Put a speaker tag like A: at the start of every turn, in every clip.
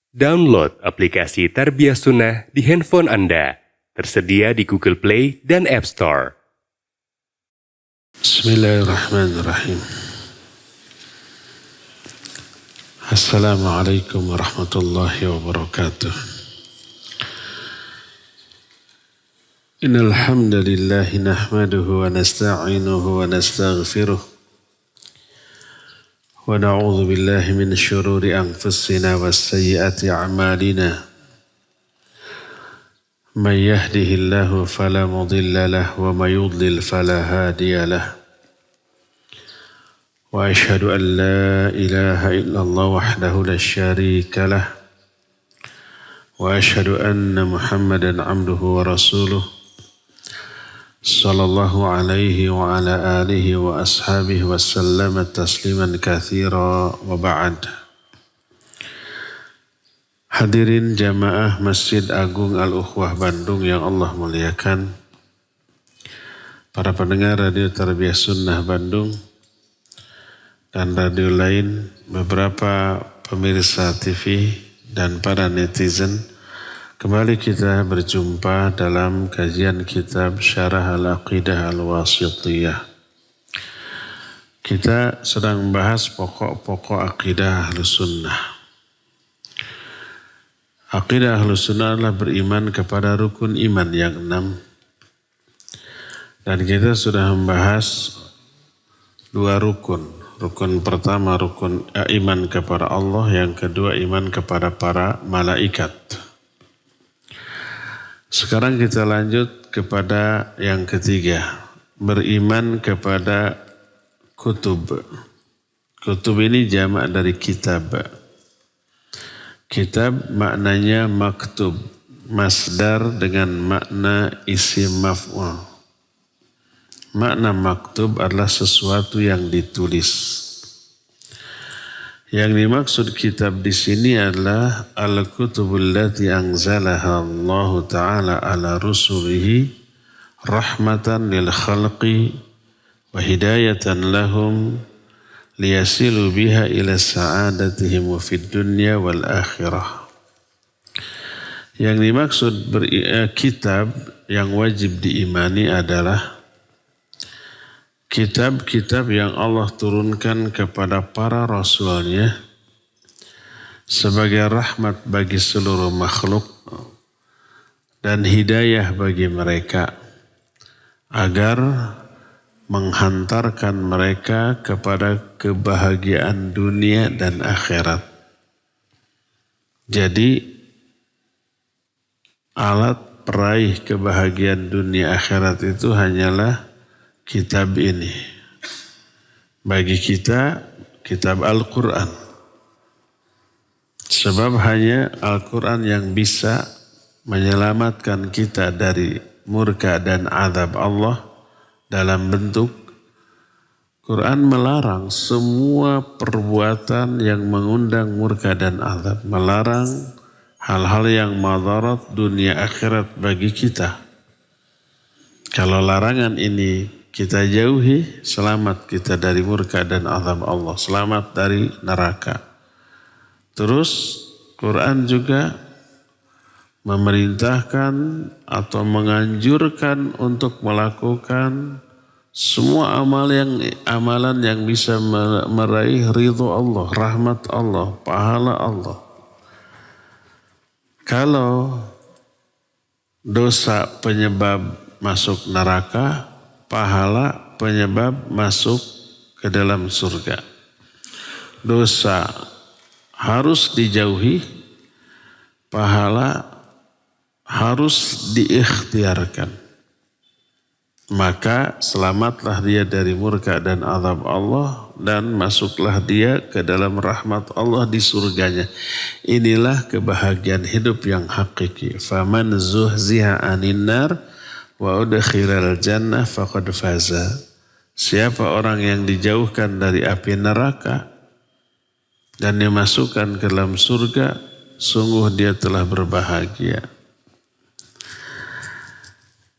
A: Download aplikasi Tarbiyah Sunnah di handphone Anda. Tersedia di Google Play dan App Store.
B: Bismillahirrahmanirrahim. Assalamualaikum warahmatullahi wabarakatuh. Innal hamdalillah nahmaduhu wa nasta'inuhu wa nastaghfiruh. Wa na'udzu billahi min syururi anfusina wa sayyiati a'malina. Man yahdihillahu fala mudilla lahu wa may yudlil fala hadiya lahu. Wa asyhadu an la ilaha illallah wahdahu la syarika lah. Wa asyhadu anna Muhammadan abduhu wa rasuluh. Sallallahu alaihi wa ala alihi wa ashabihi wa sallama tasliman katsira wa ba'd. Hadirin jamaah Masjid Agung Al-Ukhwah Bandung yang Allah muliakan. Para pendengar Radio Tarbiyah Sunnah Bandung dan radio lain, beberapa pemirsa TV dan para netizen. Kembali kita berjumpa dalam kajian kitab Syarah Al-Aqidah Al-Wasithiyah. Kita sedang membahas pokok-pokok akidah Ahlus Sunnah. Akidah Ahlus Sunnah adalah beriman kepada rukun iman yang 6. Dan kita sudah membahas 2 rukun. Rukun pertama rukun iman kepada Allah, yang kedua iman kepada para malaikat. Sekarang kita lanjut kepada yang ketiga, beriman kepada kutub. Kutub ini jamak dari kitab. Kitab maknanya maktub, masdar dengan makna isim maf'ul. Makna maktub adalah sesuatu yang ditulis. Yang dimaksud kitab di sini adalah al-kutubul lati anzalaha Allah Ta'ala ala rusulihi rahmatan lil khalqi wa hidayatan lahum liyasilu biha ila sa'adatihim fid dunya wal akhirah. Yang dimaksud kitab yang wajib diimani adalah kitab-kitab yang Allah turunkan kepada para rasulnya sebagai rahmat bagi seluruh makhluk dan hidayah bagi mereka agar menghantarkan mereka kepada kebahagiaan dunia dan akhirat. Jadi alat peraih kebahagiaan dunia akhirat itu hanyalah kitab ini. Bagi kita, kitab Al-Quran. Sebab hanya Al-Quran yang bisa menyelamatkan kita dari murka dan azab Allah dalam bentuk. Quran melarang semua perbuatan yang mengundang murka dan azab. Melarang hal-hal yang madarat dunia akhirat bagi kita. Kalau larangan ini kita jauhi, selamat kita dari murka dan azab Allah. Selamat dari neraka. Terus Quran juga memerintahkan atau menganjurkan untuk melakukan semua amalan yang bisa meraih ridho Allah, rahmat Allah, pahala Allah. Kalau dosa penyebab masuk neraka, pahala penyebab masuk ke dalam surga. Dosa harus dijauhi, pahala harus diikhtiarkan. Maka selamatlah dia dari murka dan azab Allah dan masuklah dia ke dalam rahmat Allah di surganya. Inilah kebahagiaan hidup yang hakiki. Faman zuhziha 'anil nar wa udkhilal jannah faqad faza. Siapa orang yang dijauhkan dari api neraka dan dimasukkan ke dalam surga, sungguh dia telah berbahagia.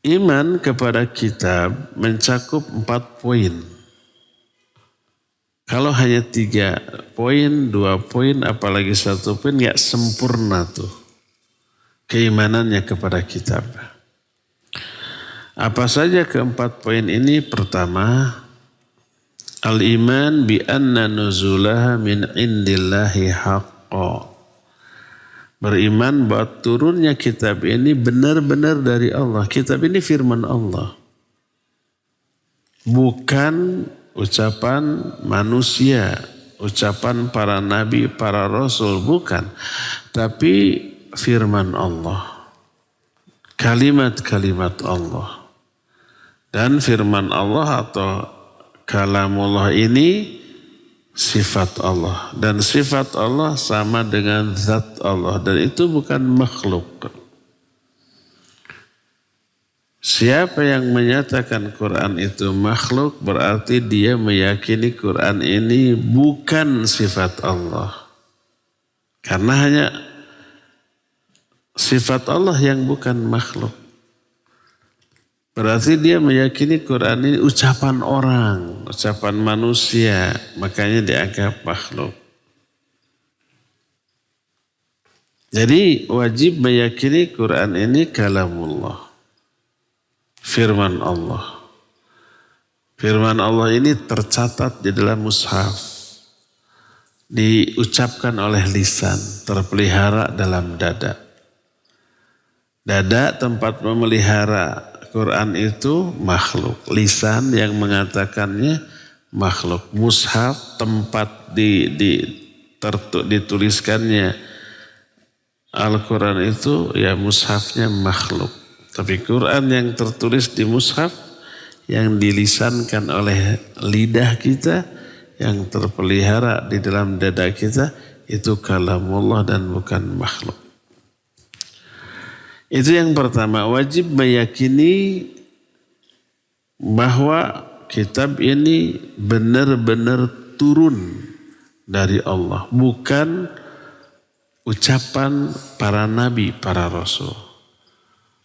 B: Iman kepada kitab mencakup 4 poin. Kalau hanya 3 poin, 2 poin, apalagi 1 poin, gak sempurna tuh keimanannya kepada kitab. Apa saja keempat poin ini? Pertama, al-iman bi anna nuzulaha min indillahi haqqa. Beriman bahwa turunnya kitab ini benar-benar dari Allah. Kitab ini firman Allah. Bukan ucapan manusia, ucapan para nabi, para rasul, bukan. Tapi firman Allah. Kalimat-kalimat Allah. Dan firman Allah atau kalamullah ini sifat Allah. Dan sifat Allah sama dengan zat Allah. Dan itu bukan makhluk. Siapa yang menyatakan Quran itu makhluk berarti dia meyakini Quran ini bukan sifat Allah. Karena hanya sifat Allah yang bukan makhluk. Berarti dia meyakini Quran ini ucapan orang, ucapan manusia, makanya dianggap makhluk. Jadi wajib meyakini Quran ini kalamullah, firman Allah. Firman Allah ini tercatat di dalam mushaf, diucapkan oleh lisan, terpelihara dalam dada. Dada tempat memelihara Quran itu makhluk. Lisan yang mengatakannya makhluk. Mushaf tempat dituliskannya Al-Quran itu ya mushafnya makhluk. Tapi Quran yang tertulis di mushaf yang dilisankan oleh lidah kita yang terpelihara di dalam dada kita itu kalamullah dan bukan makhluk. Itu yang pertama, wajib meyakini bahwa kitab ini benar-benar turun dari Allah. Bukan ucapan para nabi, para rasul.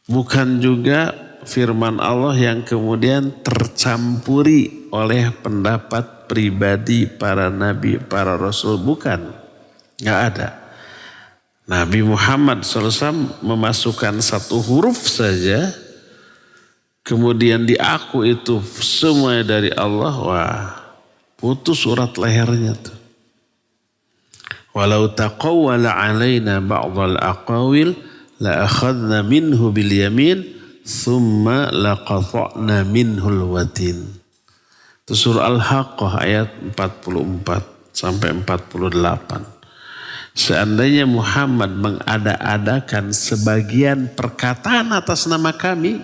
B: Bukan juga firman Allah yang kemudian tercampuri oleh pendapat pribadi para nabi, para rasul. Bukan, gak ada. Nabi Muhammad SAW memasukkan 1 huruf saja, kemudian diaku itu semua dari Allah, wah putus urat lehernya tuh. Walau taqawwala alaina ba'dal aqawil la akhadna minhu bil yamin thumma laqata'na minhul watin. Itu surah Al-Haqqah ayat 44 sampai 48. Seandainya Muhammad mengada-adakan sebagian perkataan atas nama kami,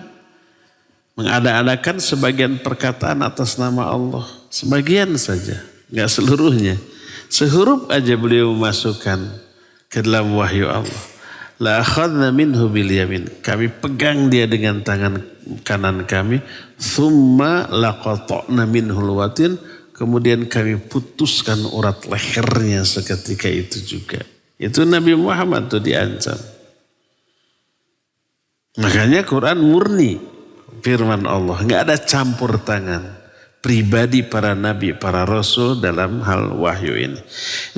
B: mengada-adakan sebagian perkataan atas nama Allah, sebagian saja, enggak seluruhnya. Sehuruf aja beliau memasukkan ke dalam wahyu Allah. La akhadna minhu bil yamin. Kami pegang dia dengan tangan kanan kami, thumma laqata'na minhul watin. Kemudian kami putuskan urat lehernya seketika itu juga. Itu Nabi Muhammad tuh diancam. Makanya Quran murni firman Allah. Nggak ada campur tangan pribadi para nabi, para rasul dalam hal wahyu ini.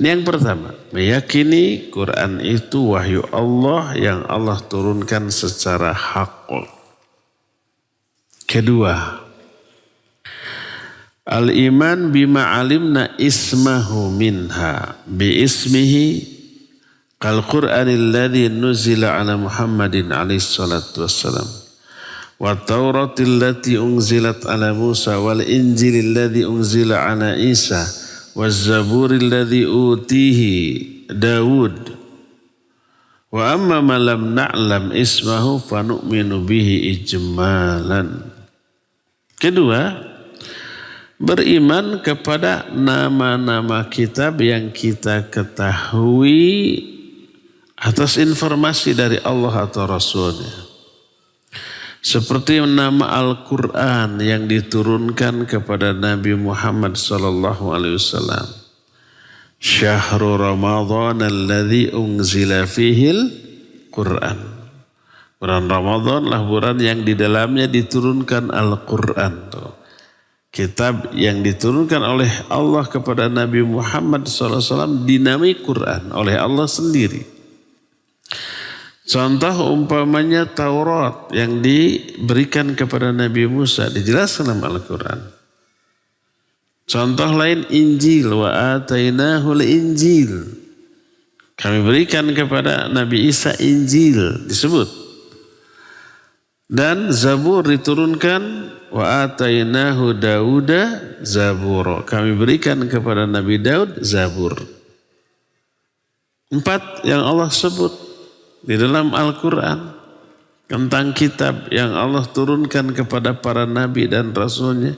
B: Ini yang pertama. Meyakini Quran itu wahyu Allah yang Allah turunkan secara hak. Kedua, al-iman bima alimna ismahu minha bi ismihi kal Qur'anil ladzi nuzila ala Muhammadin alaihi salatu wassalam wa Tauratil lati unzilat ala Musa wal Injilil ladzi unzila ala Isa waz Zaburil ladzi utihi Daud wa amma ma lam na'lam ismahu fa nu'minu bihi ijmalan. Kedua, beriman kepada nama-nama kitab yang kita ketahui atas informasi dari Allah atau Rasulnya. Seperti nama Al-Quran yang diturunkan kepada Nabi Muhammad SAW. Syahrul Ramadan alladhi unzila fihil Quran. Bulan Ramadan lah bulan yang di dalamnya diturunkan Al-Quran. Kitab yang diturunkan oleh Allah kepada Nabi Muhammad SAW dinamai Quran oleh Allah sendiri. Contoh umpamanya Taurat yang diberikan kepada Nabi Musa dijelaskan dalam Al-Quran. Contoh lain Injil, wa atainahul Injil. Kami berikan kepada Nabi Isa Injil disebut. Dan Zabur diturunkan wa atainahu Dauda Zabur. Kami berikan kepada Nabi Daud Zabur. 4 yang Allah sebut di dalam Al-Quran tentang kitab yang Allah turunkan kepada para nabi dan rasulnya.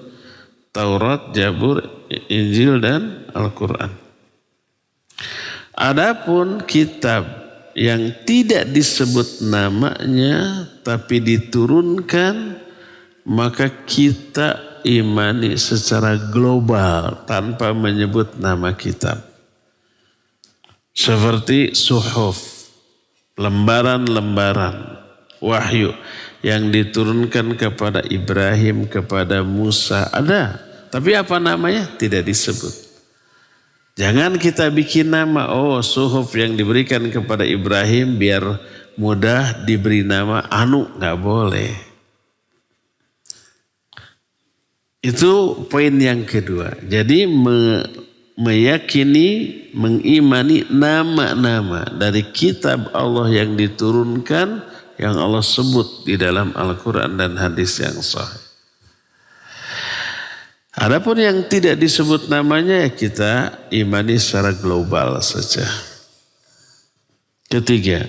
B: Taurat, Zabur, Injil dan Al-Quran. Adapun kitab yang tidak disebut namanya tapi diturunkan, maka kita imani secara global tanpa menyebut nama kitab. Seperti suhuf, lembaran-lembaran wahyu yang diturunkan kepada Ibrahim, kepada Musa ada. Tapi apa namanya? Tidak disebut. Jangan kita bikin nama, suhuf yang diberikan kepada Ibrahim biar mudah diberi nama Anu, nggak boleh. Itu poin yang kedua. Jadi meyakini, mengimani nama-nama dari kitab Allah yang diturunkan, yang Allah sebut di dalam Al-Quran dan hadis yang sahih. Adapun yang tidak disebut namanya ya kita imani secara global saja. Ketiga,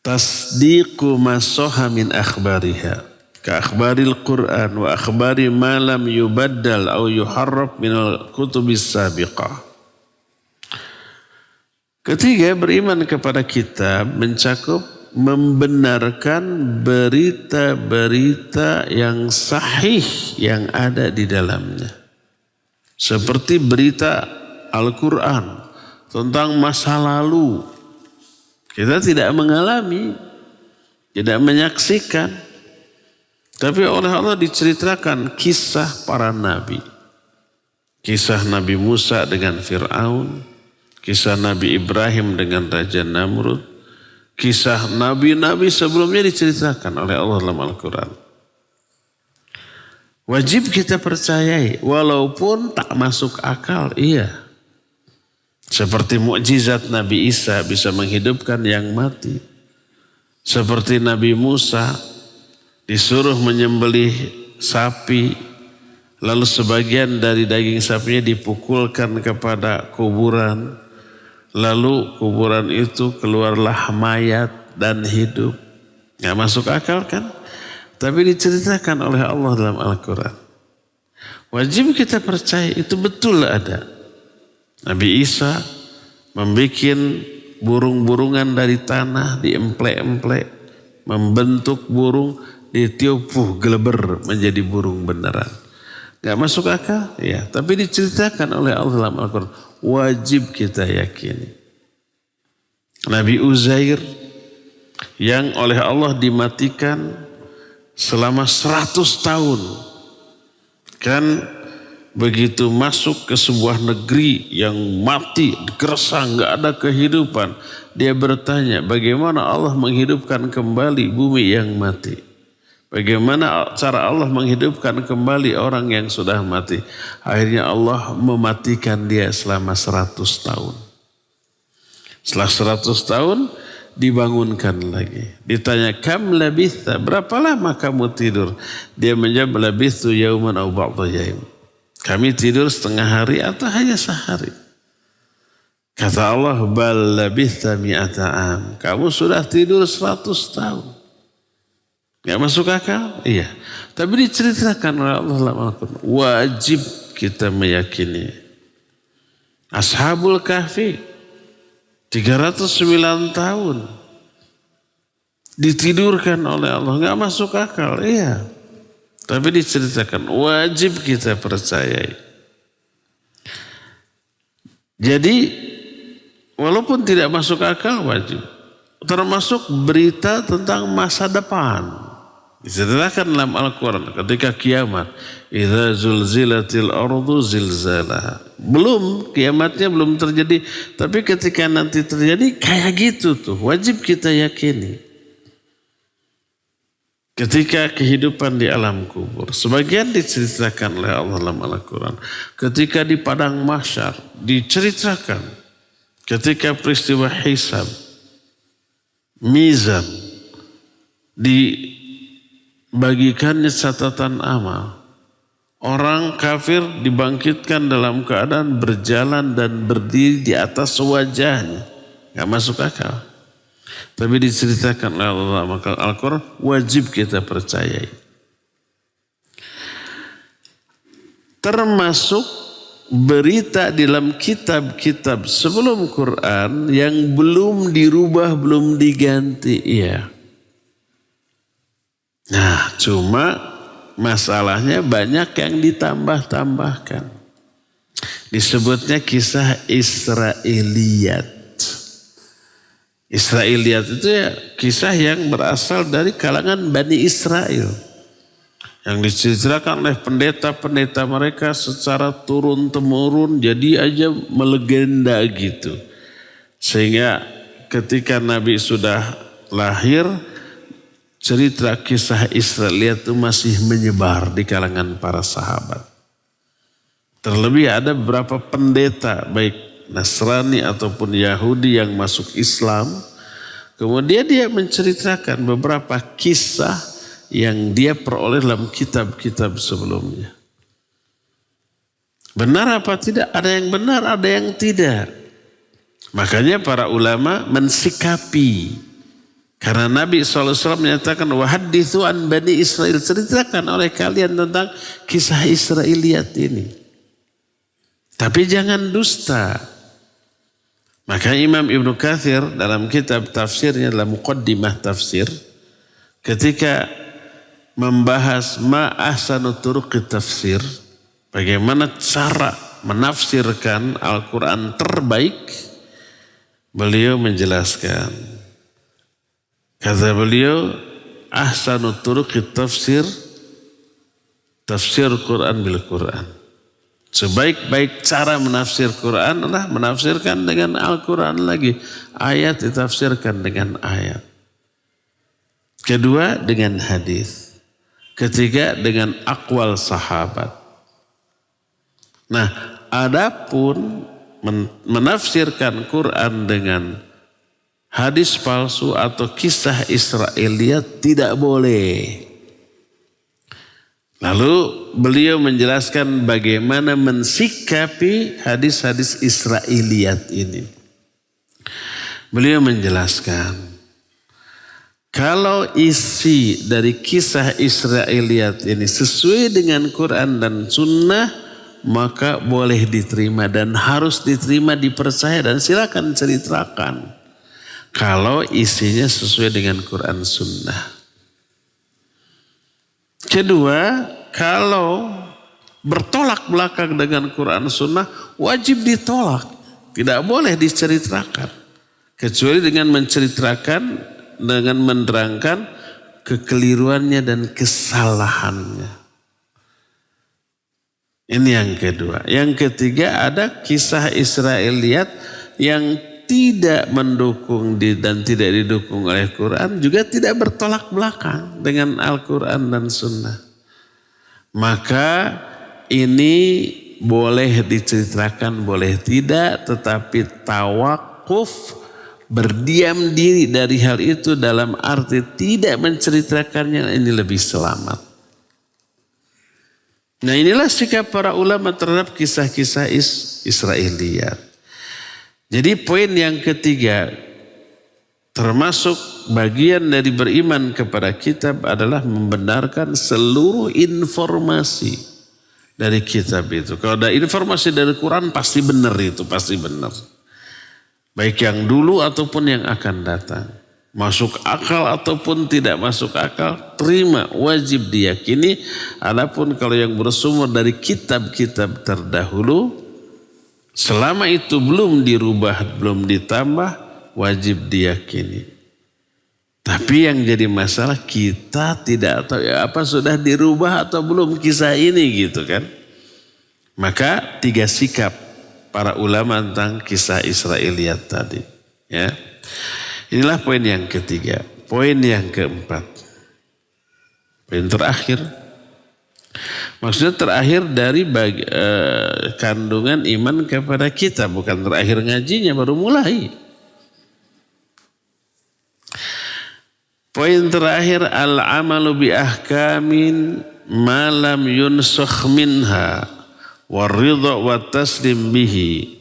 B: tasdiqu ma sahha min akhbariha ka akhbaril Quran wa akhbari ma lam yubaddal aw yuharraf min al-kutubis sabiqah. Ketiga, beriman kepada kitab mencakup membenarkan berita-berita yang sahih yang ada di dalamnya. Seperti berita Al-Quran tentang masa lalu. Kita tidak mengalami, tidak menyaksikan. Tapi oleh Allah diceritakan kisah para nabi. Kisah Nabi Musa dengan Fir'aun. Kisah Nabi Ibrahim dengan Raja Namrud. Kisah nabi-nabi sebelumnya diceritakan oleh Allah dalam Al-Quran. Wajib kita percayai walaupun tak masuk akal, iya. Seperti mukjizat Nabi Isa bisa menghidupkan yang mati. Seperti Nabi Musa disuruh menyembelih sapi, lalu sebagian dari daging sapinya dipukulkan kepada kuburan. Lalu kuburan itu keluarlah mayat dan hidup. Nggak masuk akal kan? Tapi diceritakan oleh Allah dalam Al-Quran. Wajib kita percaya itu betul ada. Nabi Isa membuat burung-burungan dari tanah, diemplek-emplek, membentuk burung, ditiupuh geleber menjadi burung beneran. Nggak masuk akal? Ya, tapi diceritakan oleh Allah dalam Al-Quran. Wajib kita yakini. Nabi Uzair yang oleh Allah dimatikan selama 100 tahun. Kan begitu masuk ke sebuah negeri yang mati, gersang, gak ada kehidupan. Dia bertanya bagaimana Allah menghidupkan kembali bumi yang mati. Bagaimana cara Allah menghidupkan kembali orang yang sudah mati. Akhirnya Allah mematikan dia selama 100 tahun. Setelah 100 tahun dibangunkan lagi. Ditanya kam labitha, berapa lama kamu tidur? Dia menjawab labithu yauman aw ba'dha yaum. Kami tidur setengah hari atau hanya sehari. Kata Allah bal labitha mi'ata am. Kamu sudah tidur 100 tahun. Gak masuk akal? Iya. Tapi diceritakan oleh Allah dalam Al-Quran. Wajib kita meyakini. Ashabul Kahfi 309 tahun ditidurkan oleh Allah. Gak masuk akal? Iya. Tapi diceritakan. Wajib kita percayai. Jadi walaupun tidak masuk akal wajib. Termasuk berita tentang masa depan. Diceritakan dalam Al-Quran ketika kiamat. Idza zulzilatil ardu zilzalaha. Belum, kiamatnya belum terjadi. Tapi ketika nanti terjadi kayak gitu tuh. Wajib kita yakini. Ketika kehidupan di alam kubur. Sebagian diceritakan oleh Allah dalam Al-Quran. Ketika di padang mahsyar diceritakan. Ketika peristiwa hisab. Mizan. Dibagikannya catatan amal. Orang kafir dibangkitkan dalam keadaan berjalan dan berdiri di atas wajahnya. Gak masuk akal. Tapi diceritakan oleh Allah maka Al-Quran wajib kita percayai. Termasuk berita dalam kitab-kitab sebelum Quran yang belum dirubah, belum diganti. Iya. Nah, cuma masalahnya banyak yang ditambah-tambahkan. Disebutnya kisah Israiliyat. Israiliyat itu ya kisah yang berasal dari kalangan Bani Israel. Yang diceritakan oleh pendeta-pendeta mereka secara turun-temurun jadi aja melegenda gitu. Sehingga ketika Nabi sudah lahir, cerita kisah Israiliyat itu masih menyebar di kalangan para sahabat. Terlebih ada beberapa pendeta baik Nasrani ataupun Yahudi yang masuk Islam. Kemudian dia menceritakan beberapa kisah yang dia peroleh dalam kitab-kitab sebelumnya. Benar apa tidak? Ada yang benar, ada yang tidak. Makanya para ulama mensikapi. Karena Nabi SAW menyatakan wahadithu an Bani Israel. Ceritakan oleh kalian tentang kisah Israiliyat ini. Tapi jangan dusta. Maka Imam Ibnu Katsir dalam kitab tafsirnya dalam Muqaddimah tafsir. Ketika membahas ma ahsanu turuqit tafsir. Bagaimana cara menafsirkan Al-Quran terbaik. Beliau menjelaskan. Kata beliau, ahsanu turuqit tafsir, tafsir Quran bil Quran. Sebaik-baik cara menafsir Quran adalah menafsirkan dengan Al-Quran lagi. Ayat ditafsirkan dengan ayat. Kedua dengan hadis. Ketiga dengan aqwal sahabat. Nah, adapun menafsirkan Quran dengan hadis palsu atau kisah Israiliyat tidak boleh. Lalu beliau menjelaskan bagaimana mensikapi hadis-hadis Israiliyat ini. Beliau menjelaskan, kalau isi dari kisah Israiliyat ini sesuai dengan Quran dan Sunnah, maka boleh diterima dan harus diterima, dipercaya dan silakan ceritakan. Kalau isinya sesuai dengan Quran Sunnah. Kedua, kalau bertolak belakang dengan Quran Sunnah, wajib ditolak. Tidak boleh diceritakan. Kecuali dengan menceritakan, dengan menerangkan kekeliruannya dan kesalahannya. Ini yang kedua. Yang ketiga ada kisah Israiliyat yang tidak mendukung dan tidak didukung oleh Quran, juga tidak bertolak belakang dengan Al-Quran dan Sunnah. Maka ini boleh diceritakan, boleh tidak, tetapi tawakuf, berdiam diri dari hal itu dalam arti tidak menceritakannya, ini lebih selamat. Nah, inilah sikap para ulama terhadap kisah-kisah Israiliyat. Jadi poin yang ketiga, termasuk bagian dari beriman kepada kitab adalah membenarkan seluruh informasi dari kitab itu. Kalau ada informasi dari Quran pasti benar itu, pasti benar. Baik yang dulu ataupun yang akan datang. Masuk akal ataupun tidak masuk akal, terima, wajib diyakini. Adapun kalau yang bersumber dari kitab-kitab terdahulu, selama itu belum dirubah, belum ditambah, wajib diyakini. Tapi yang jadi masalah kita tidak tahu ya apa sudah dirubah atau belum kisah ini gitu kan. Maka 3 sikap para ulama tentang kisah Israiliyat tadi. Ya. Inilah poin yang ketiga. Poin yang keempat. Poin terakhir. Maksudnya terakhir dari kandungan iman kepada kita. Bukan terakhir ngajinya baru mulai. Poin terakhir al-amalu bi ahkamin ma lam yunsakh minha waridha wa taslim bihi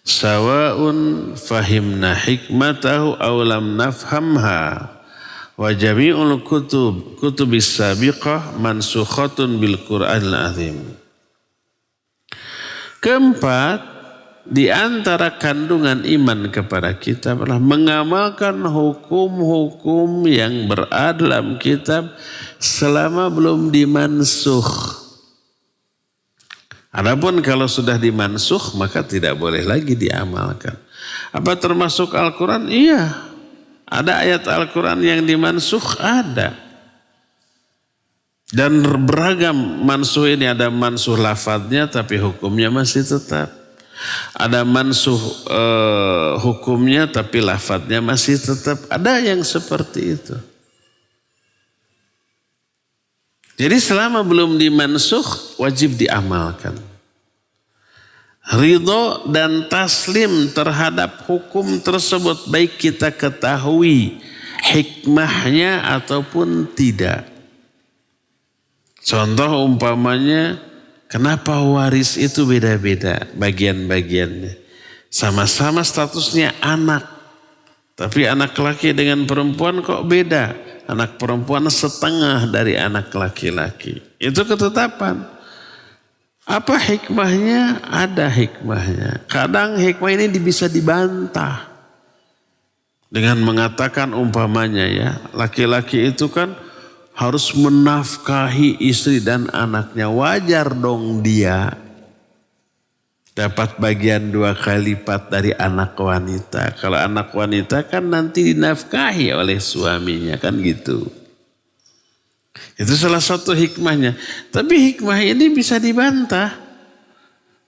B: sawa'un fahimna hikmatahu aw lam nafhamha wa jami'ul kutubis sabiqah mansukhatun bil Qur'anil azim. Keempat, di antara kandungan iman kepada kita adalah mengamalkan hukum-hukum yang berada dalam kitab selama belum dimansuh. Adapun kalau sudah dimansuh maka tidak boleh lagi diamalkan. Apa termasuk Al-Quran? Iya. Ada ayat Al-Quran yang dimansuh? Ada. Dan beragam mansuh ini, ada mansuh lafadznya tapi hukumnya masih tetap. Ada mansuh hukumnya tapi lafadznya masih tetap. Ada yang seperti itu. Jadi selama belum dimansuh wajib diamalkan. Ridho dan taslim terhadap hukum tersebut baik kita ketahui hikmahnya ataupun tidak. Contoh umpamanya, kenapa waris itu beda-beda bagian-bagiannya. Sama-sama statusnya anak. Tapi anak laki dengan perempuan kok beda. Anak perempuan setengah dari anak laki-laki. Itu ketetapan. Apa hikmahnya? Ada hikmahnya. Kadang hikmah ini bisa dibantah. Dengan mengatakan umpamanya ya. Laki-laki itu kan harus menafkahi istri dan anaknya. Wajar dong dia dapat bagian 2 kali lipat dari anak wanita. Kalau anak wanita kan nanti dinafkahi oleh suaminya kan gitu. Itu salah satu hikmahnya. Tapi hikmah ini bisa dibantah.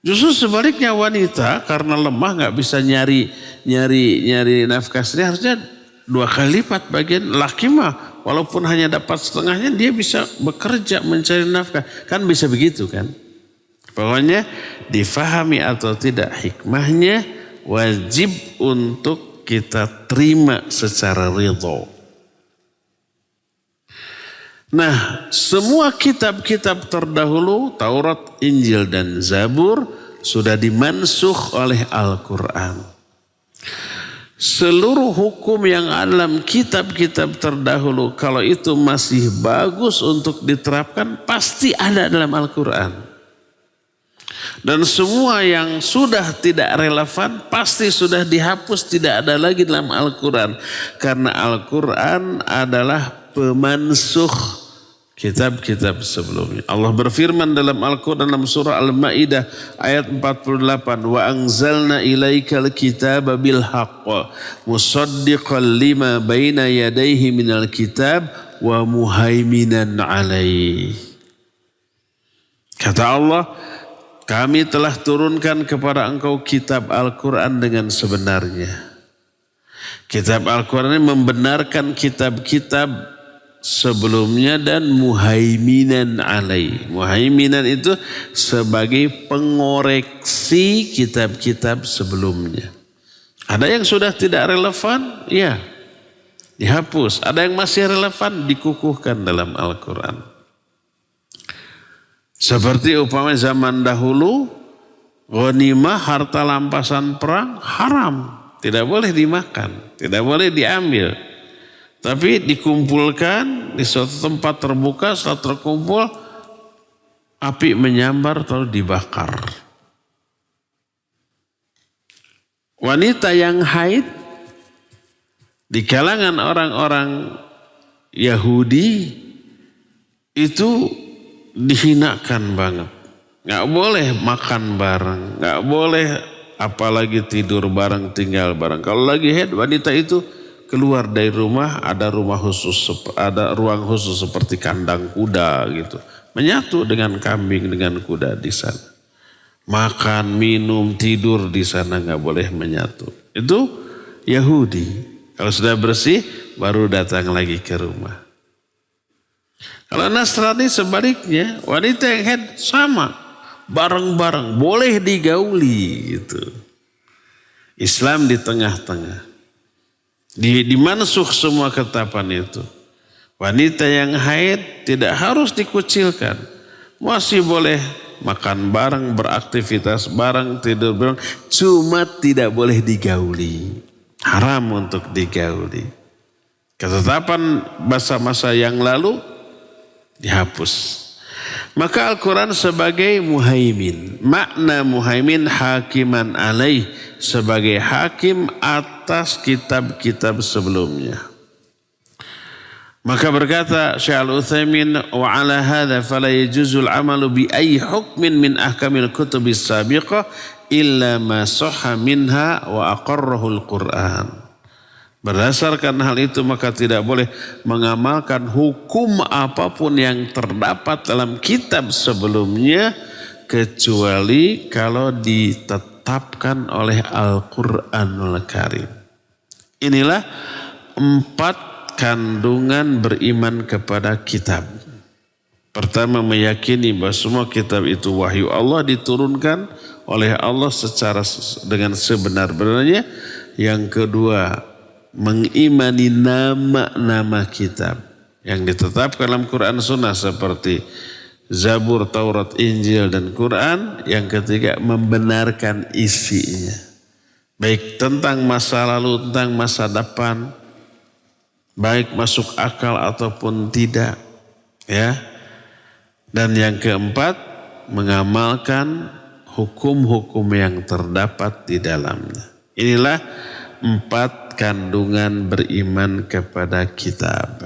B: Justru sebaliknya wanita karena lemah nggak bisa nyari nafkah sendiri harusnya 2 kali lipat bagian. Laki mah walaupun hanya dapat setengahnya dia bisa bekerja mencari nafkah. Kan bisa begitu kan. Pokoknya difahami atau tidak hikmahnya wajib untuk kita terima secara ridho. Nah, semua kitab-kitab terdahulu, Taurat, Injil, dan Zabur sudah dimansuh oleh Al-Quran. Seluruh hukum yang ada dalam kitab-kitab terdahulu, kalau itu masih bagus untuk diterapkan, pasti ada dalam Al-Quran. Dan semua yang sudah tidak relevan, pasti sudah dihapus, tidak ada lagi dalam Al-Quran. Karena Al-Quran adalah pemansuh kitab-kitab sebelumnya. Allah berfirman dalam Al-Quran dalam surah Al-Ma'idah ayat 48. Wa anzalna ilaikal kitaba bil haqq musaddiqan lima baina yadayhi minal kitab wa muhaiminan alaih. Kata Allah, kami telah turunkan kepada engkau kitab Al-Quran dengan sebenarnya. Kitab Al-Quran ini membenarkan kitab-kitab sebelumnya dan muhaiminan alaih. Muhaiminan itu sebagai pengoreksi kitab-kitab sebelumnya. Ada yang sudah tidak relevan, ya dihapus. Ada yang masih relevan, dikukuhkan dalam Al-Quran. Seperti umpamanya zaman dahulu, ghanimah harta rampasan perang haram. Tidak boleh dimakan, tidak boleh diambil. Tapi dikumpulkan di suatu tempat terbuka, setelah terkumpul, api menyambar lalu dibakar. Wanita yang haid di kalangan orang-orang Yahudi itu dihinakan banget. Nggak boleh makan bareng, nggak boleh apalagi tidur bareng, tinggal bareng. Kalau lagi haid wanita itu keluar dari rumah ada ruang khusus seperti kandang kuda gitu. Menyatu dengan kambing, dengan kuda di sana. Makan, minum, tidur di sana nggak boleh menyatu. Itu Yahudi. Kalau sudah bersih baru datang lagi ke rumah. Kalau Nasrani sebaliknya, wanita yang haid sama. Bareng-bareng, boleh digauli gitu. Islam di tengah-tengah. Dimansuh semua ketetapan itu. Wanita yang haid tidak harus dikucilkan. Masih boleh makan bareng, beraktivitas bareng, tidur bareng. Cuma tidak boleh digauli. Haram untuk digauli. Ketetapan masa-masa yang lalu dihapus. Maka Al-Quran sebagai muhaimin. Makna muhaimin hakiman alaih. Sebagai hakim atas kitab-kitab sebelumnya. Maka berkata Syekh Al-Utsaimin, wa ala hadza fala yajuzul amalu bi ayyi hukmin min ahkamil kutubis sabiqah illa ma sahha minha wa aqarrahu al-Qur'an. Berdasarkan hal itu maka tidak boleh mengamalkan hukum apapun yang terdapat dalam kitab sebelumnya kecuali kalau ditetapkan oleh Al-Qur'anul Karim. Inilah 4 kandungan beriman kepada kitab. Pertama, meyakini bahwa semua kitab itu wahyu Allah, diturunkan oleh Allah secara dengan sebenar-benarnya. Yang kedua, mengimani nama-nama kitab yang ditetapkan dalam Quran Sunnah seperti Zabur, Taurat, Injil, dan Quran. Yang ketiga, membenarkan isinya. Baik tentang masa lalu, tentang masa depan, baik masuk akal ataupun tidak, ya. Dan yang keempat, mengamalkan hukum-hukum yang terdapat di dalamnya. Inilah 4 kandungan beriman kepada kitab.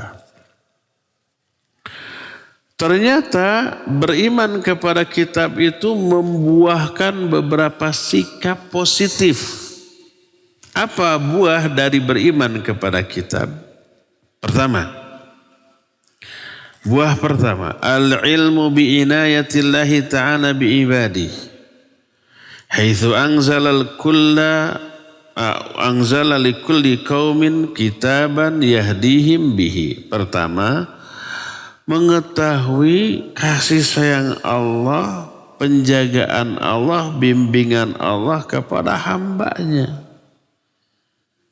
B: Ternyata beriman kepada kitab itu membuahkan beberapa sikap positif. Apa buah dari beriman kepada kitab? Buah pertama, al-ilmu bi'inayatillahi ta'ala bi'ibadih. Haitsu anzala likulli qaumin kitaban yahdihim bihi. Pertama, mengetahui kasih sayang Allah, penjagaan Allah, bimbingan Allah kepada hambanya.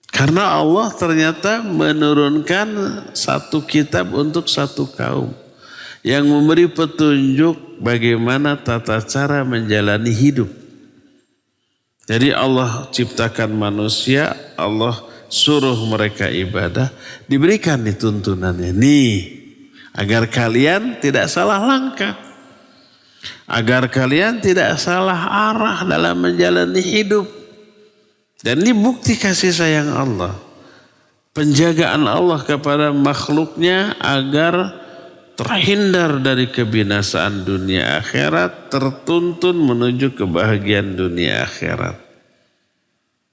B: Karena Allah ternyata menurunkan satu kitab untuk satu kaum yang memberi petunjuk bagaimana tata cara menjalani hidup. Jadi Allah ciptakan manusia, Allah suruh mereka ibadah, diberikan tuntunannya. Nih, agar kalian tidak salah langkah, agar kalian tidak salah arah dalam menjalani hidup. Dan ini bukti kasih sayang Allah. Penjagaan Allah kepada makhluknya agar terhindar dari kebinasaan dunia akhirat, tertuntun menuju kebahagiaan dunia akhirat.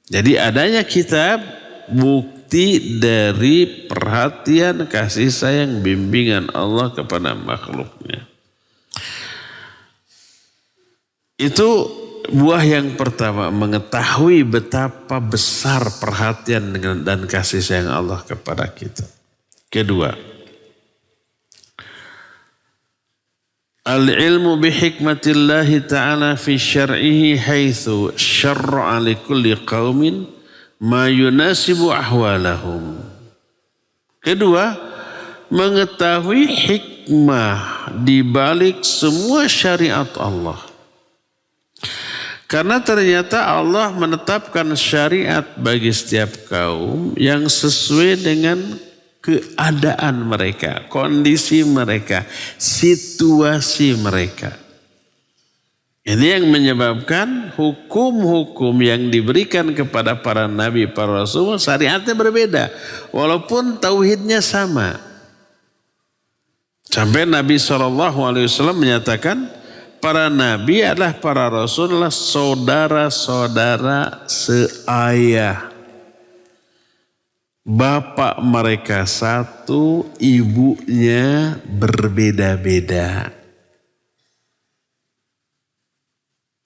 B: Jadi adanya kitab bukti dari perhatian, kasih sayang, bimbingan Allah kepada makhluknya. Itu buah yang pertama, mengetahui betapa besar perhatian dan kasih sayang Allah kepada kita. Kedua, al-ilmu bihikmatillahi ta'ala fi syar'ihi haitsu syarra'a likulli qaumin ma yunasibu ahwalahum. Kedua, mengetahui hikmah di balik semua syariat Allah. Karena ternyata Allah menetapkan syariat bagi setiap kaum yang sesuai dengan keadaan mereka, kondisi mereka, situasi mereka. Ini yang menyebabkan hukum-hukum yang diberikan kepada para nabi, para rasul, syariatnya berbeda. Walaupun tauhidnya sama. Sampai Nabi SAW menyatakan, para nabi adalah para rasul adalah saudara-saudara seayah. bapak mereka satu, ibunya berbeda-beda.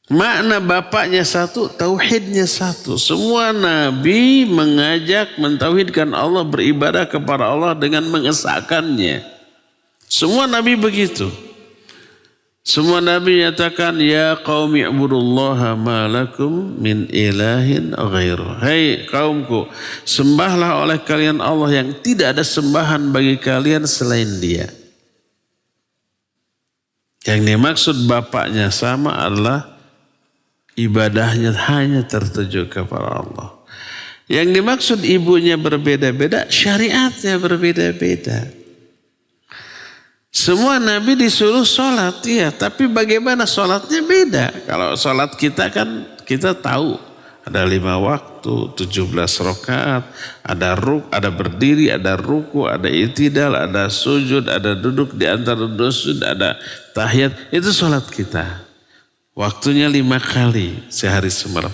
B: Makna bapaknya satu, tauhidnya satu. Semua nabi mengajak mentauhidkan Allah, beribadah kepada Allah dengan mengesahkannya. Semua nabi begitu. Semua nabi nyatakan, ya qaumi ibudullaha ma lakum min ilahin ghairuh. Hai kaumku, sembahlah oleh kalian Allah yang tidak ada sembahan bagi kalian selain Dia. Yang dimaksud bapaknya sama adalah ibadahnya hanya tertuju kepada Allah. Yang dimaksud ibunya berbeda-beda, syariatnya berbeda-beda. Semua nabi disuruh sholat, ya, tapi bagaimana sholatnya beda. Kalau sholat kita kan kita tahu ada 5 waktu, 17 rakaat, ada berdiri, ada ruku, ada itidal, ada sujud, ada duduk di antara dua sujud, ada tahiyat. Itu sholat kita. Waktunya 5 kali sehari semalam.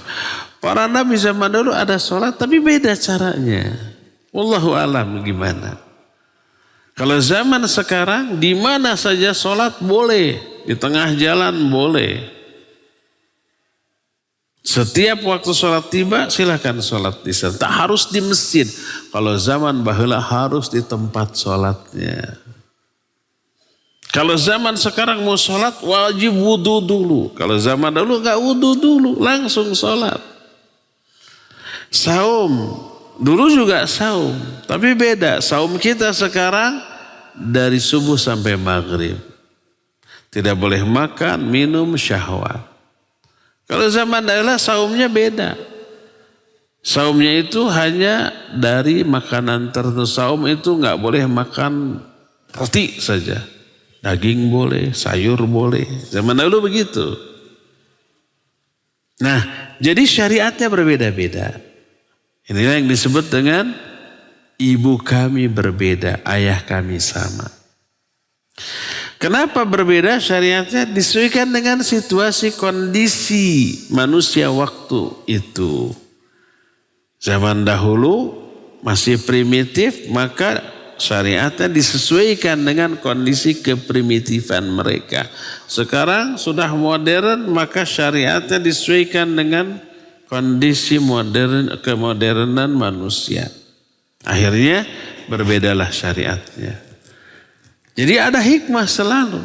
B: Para nabi zaman dulu ada sholat tapi beda caranya. Wallahu alam gimana. Kalau zaman sekarang di mana saja sholat boleh. Di tengah jalan boleh. Setiap waktu sholat tiba silakan sholat di sana. Tak harus di masjid. Kalau zaman baheula harus di tempat sholatnya. Kalau zaman sekarang mau sholat wajib wudu dulu. Kalau zaman dulu gak wudu dulu, langsung sholat. Saum, dulu juga saum. Tapi beda, saum kita sekarang dari subuh sampai maghrib. Tidak boleh makan, minum, syahwat. Kalau zaman dahulu saumnya beda. Saumnya itu hanya dari makanan tertentu. Saum itu gak boleh makan roti saja. Daging boleh, sayur boleh. Zaman dahulu begitu. Nah, jadi syariatnya berbeda-beda. Inilah yang disebut dengan ibu kami berbeda, ayah kami sama. Kenapa berbeda syariatnya? Disesuaikan dengan situasi kondisi manusia waktu itu. Zaman dahulu masih primitif, maka syariatnya disesuaikan dengan kondisi keprimitifan mereka. Sekarang sudah modern, maka syariatnya disesuaikan dengan kondisi modern, kemodernan manusia. Akhirnya berbedalah syariatnya. Jadi ada hikmah selalu.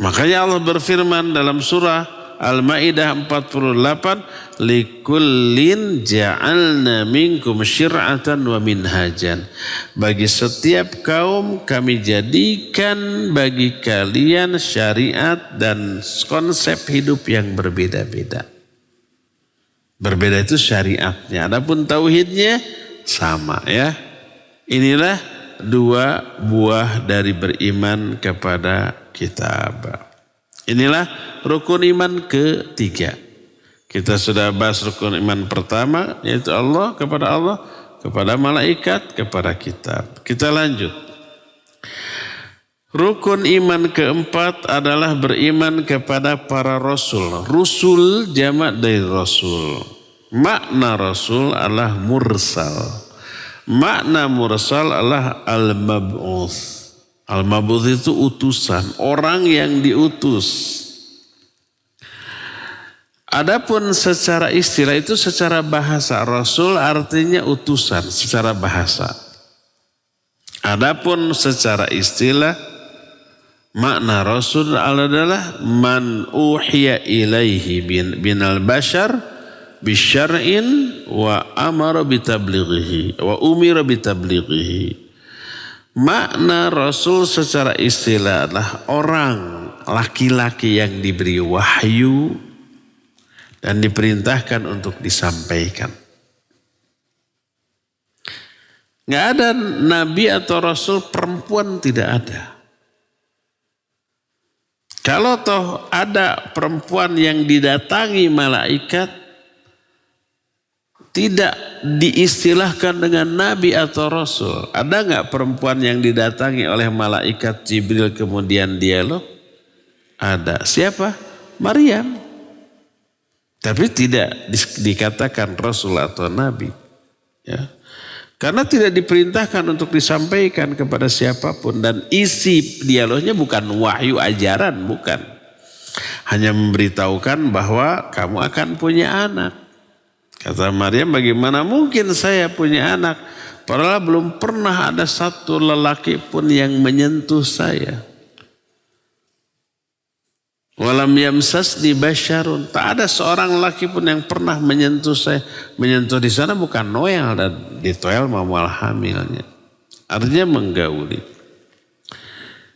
B: Makanya Allah berfirman dalam surah Al-Maidah 48, likullin ja'alna minkum syir'atan wa minhajan. Bagi setiap kaum kami jadikan bagi kalian syariat dan konsep hidup yang berbeda-beda. Berbeda itu syariatnya. Adapun tauhidnya sama ya. Inilah 2 buah dari beriman kepada kitab. Inilah rukun iman ketiga. Kita sudah bahas rukun iman pertama, yaitu Allah, kepada malaikat, kepada kitab. Kita lanjut. Rukun iman keempat adalah beriman kepada para rasul. Rusul jamak dari rasul. Makna rasul adalah mursal. Makna mursal adalah al-mab'uts. Al-mab'uts itu utusan, orang yang diutus. Adapun secara istilah itu secara bahasa, rasul artinya utusan secara bahasa. Adapun secara istilah, makna rasul adalah man uhiya ilaihi binal bashar bisyar'in wa amara bitablighihi wa umira bitablighihi. Makna rasul secara istilah adalah orang laki-laki yang diberi wahyu dan diperintahkan untuk disampaikan. Nggak ada nabi atau rasul perempuan, tidak ada. Kalau toh ada perempuan yang didatangi malaikat, tidak diistilahkan dengan nabi atau rasul. Ada nggak perempuan yang didatangi oleh malaikat Jibril kemudian dialog? Ada. Siapa? Maryam. Tapi tidak dikatakan rasul atau nabi. Ya. Karena tidak diperintahkan untuk disampaikan kepada siapapun. Dan isi dialognya bukan wahyu ajaran, bukan. Hanya memberitahukan bahwa kamu akan punya anak. Kata Maryam, bagaimana mungkin saya punya anak? Padahal belum pernah ada satu lelaki pun yang menyentuh saya. Walam yamsasni basyarun. Tak ada seorang laki pun yang pernah menyentuh saya. Menyentuh di sana bukan Noel, dan di Toel mamual hamilnya. Artinya menggauli.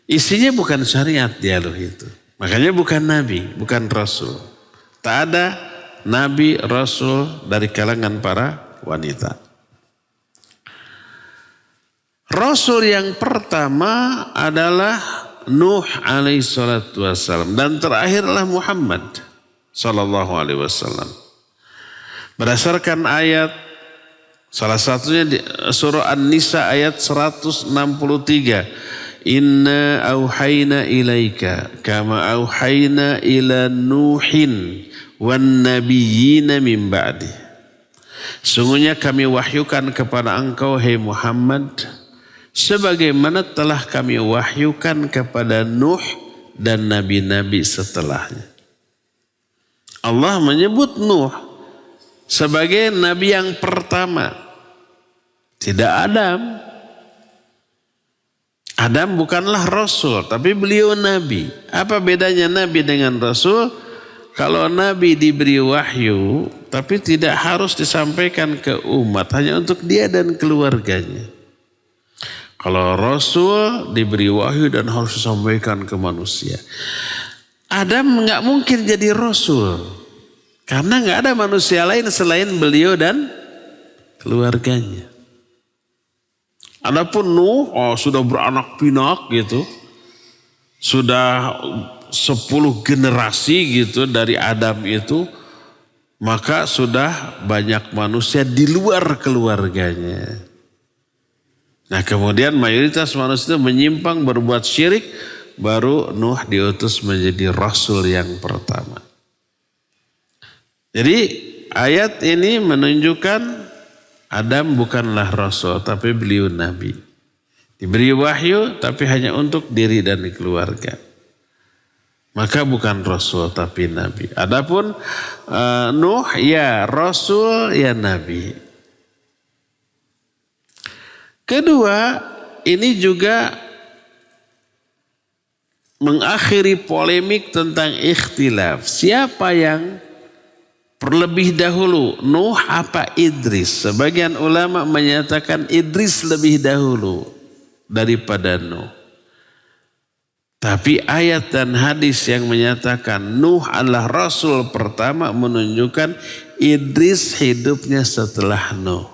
B: Isinya bukan syariat dialog itu. Makanya bukan nabi, bukan rasul. Tak ada nabi, rasul dari kalangan para wanita. Rasul yang pertama adalah Nuh alaihi salatu wassalam, dan terakhirlah Muhammad sallallahu alaihi wasallam. Berdasarkan ayat, salah satunya di surah An-Nisa ayat 163. Inna auhayna ilaika kama auhayna ila Nuhin wan nabiyyina min ba'di. Sungguhnya kami wahyukan kepada engkau, hai Muhammad, sebagaimana telah kami wahyukan kepada Nuh dan nabi-nabi setelahnya. Allah menyebut Nuh sebagai nabi yang pertama. Tidak Adam. Adam bukanlah rasul, tapi beliau nabi. Apa bedanya nabi dengan rasul? Kalau nabi diberi wahyu, tapi tidak harus disampaikan ke umat, hanya untuk dia dan keluarganya. Kalau Rasul diberi wahyu dan harus disampaikan ke manusia. Adam nggak mungkin jadi Rasul. Karena nggak ada manusia lain selain beliau dan keluarganya. Adapun Nuh, sudah beranak pinak gitu. Sudah 10 generasi gitu dari Adam itu. Maka sudah banyak manusia di luar keluarganya. Nah kemudian mayoritas manusia itu menyimpang berbuat syirik, baru Nuh diutus menjadi Rasul yang pertama. Jadi ayat ini menunjukkan Adam bukanlah Rasul, tapi beliau Nabi. Diberi wahyu tapi hanya untuk diri dan keluarga. Maka bukan Rasul tapi Nabi. Adapun Nuh ya Rasul ya Nabi. Kedua, ini juga mengakhiri polemik tentang ikhtilaf. Siapa yang terlebih dahulu, Nuh apa Idris? Sebagian ulama menyatakan Idris lebih dahulu daripada Nuh. Tapi ayat dan hadis yang menyatakan Nuh adalah Rasul pertama menunjukkan Idris hidupnya setelah Nuh.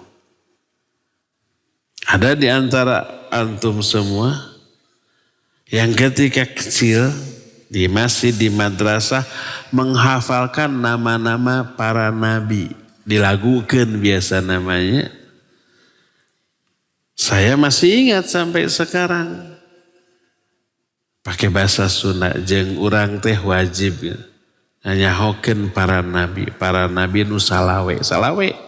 B: Ada di antara antum semua yang ketika kecil masih di madrasah menghafalkan nama-nama para nabi. Dilagukan biasa namanya. Saya masih ingat sampai sekarang. Pakai bahasa Sunda, jeung urang teh wajib nyanyahokeun para nabi nu salawe.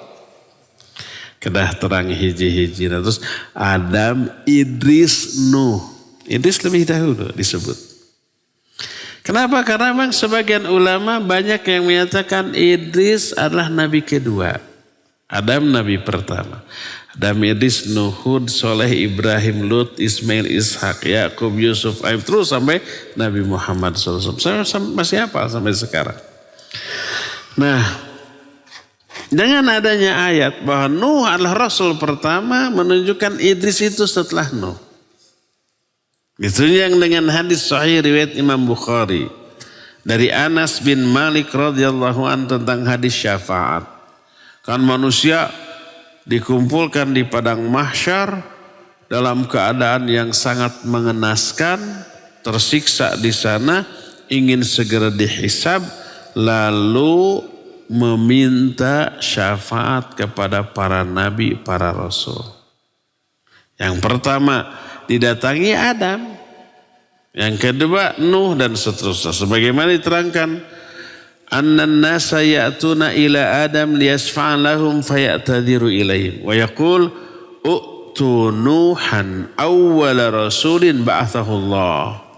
B: Kedah terang hiji-hiji. Terus Adam, Idris, Nuh. Idris lebih dahulu disebut. Kenapa? Karena memang sebagian ulama banyak yang menyatakan Idris adalah nabi kedua. Adam nabi pertama. Adam, Idris, Nuh, Hud, Soleh, Ibrahim, Lut, Ismail, Ishak, Yakub, Yusuf, Aib. Terus sampai Nabi Muhammad SAW. Saya masih hafal sampai sekarang. Nah, dengan adanya ayat bahwa Nuh adalah Rasul pertama menunjukkan Idris itu setelah Nuh. Ditunjang dengan hadis sahih riwayat Imam Bukhari. Dari Anas bin Malik radhiyallahu anhu tentang hadis syafaat. Kan manusia dikumpulkan di padang mahsyar dalam keadaan yang sangat mengenaskan. Tersiksa di sana, ingin segera dihisab. Lalu meminta syafaat kepada para nabi, para rasul. Yang pertama didatangi Adam. Yang kedua Nuh dan seterusnya. Sebagaimana diterangkan. Annan nasa ya'tuna ila Adam liyasfa'a lahum fayatadiru ilaihim. Wa yaqul u'tu Nuhan awwala rasulin ba'athahullah.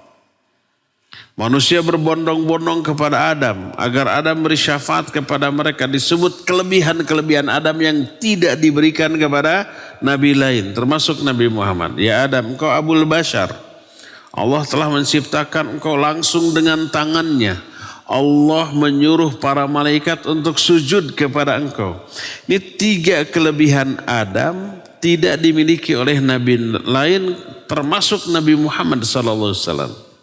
B: Manusia berbondong-bondong kepada Adam agar Adam beri syafaat kepada mereka. Disebut kelebihan-kelebihan Adam yang tidak diberikan kepada nabi lain, termasuk Nabi Muhammad. Ya Adam, engkau Abul Bashar. Allah telah menciptakan engkau langsung dengan tangannya. Allah menyuruh para malaikat untuk sujud kepada engkau. Ini 3 kelebihan Adam tidak dimiliki oleh nabi lain, termasuk Nabi Muhammad SAW.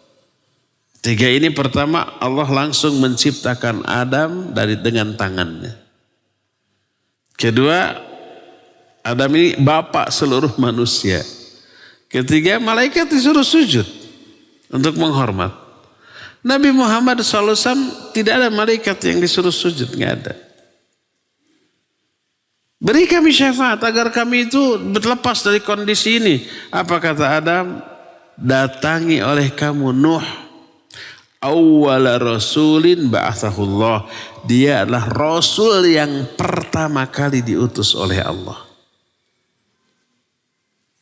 B: 3 ini pertama, Allah langsung menciptakan Adam dengan tangannya. Kedua, Adam ini bapak seluruh manusia. Ketiga, malaikat disuruh sujud untuk menghormat. Nabi Muhammad SAW tidak ada malaikat yang disuruh sujud, nggak ada. Beri kami syafaat agar kami itu berlepas dari kondisi ini. Apa kata Adam? Datangi oleh kamu Nuh, awwala rasulin ba'athahullah. Dia adalah rasul yang pertama kali diutus oleh Allah.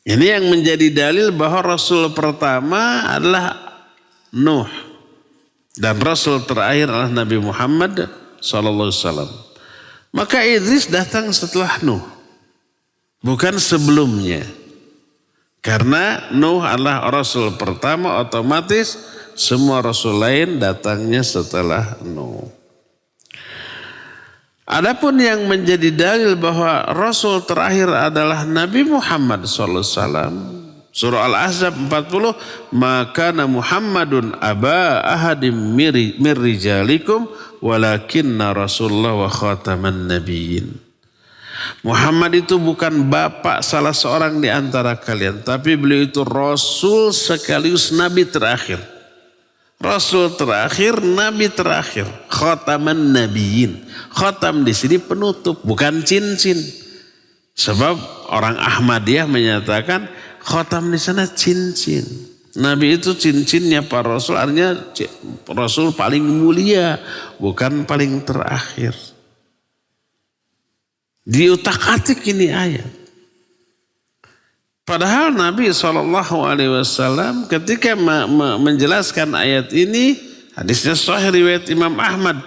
B: Ini yang menjadi dalil bahwa rasul pertama adalah Nuh dan rasul terakhir adalah Nabi Muhammad SAW. Maka Idris datang setelah Nuh, bukan sebelumnya. Karena Nuh adalah rasul pertama, otomatis semua rasul lain datangnya setelah Nuh. Adapun yang menjadi dalil bahwa rasul terakhir adalah Nabi Muhammad SAW. Surah Al-Ahzab 40, maka Muhammadun aba ahadim mir rijalikum walakinna Rasulullah wa khataman nabiyyin. Muhammad itu bukan bapak salah seorang di antara kalian, tapi beliau itu rasul sekaligus nabi terakhir. Rasul terakhir, nabi terakhir, khataman nabiyyin. Khatam di sini penutup, bukan cincin. Sebab orang Ahmadiyah menyatakan khatam di sana cincin. Nabi itu cincinnya para rasul, artinya rasul paling mulia, bukan paling terakhir. Diutak-atik ini ayat. Padahal Nabi SAW ketika menjelaskan ayat ini, hadisnya sahih riwayat Imam Ahmad,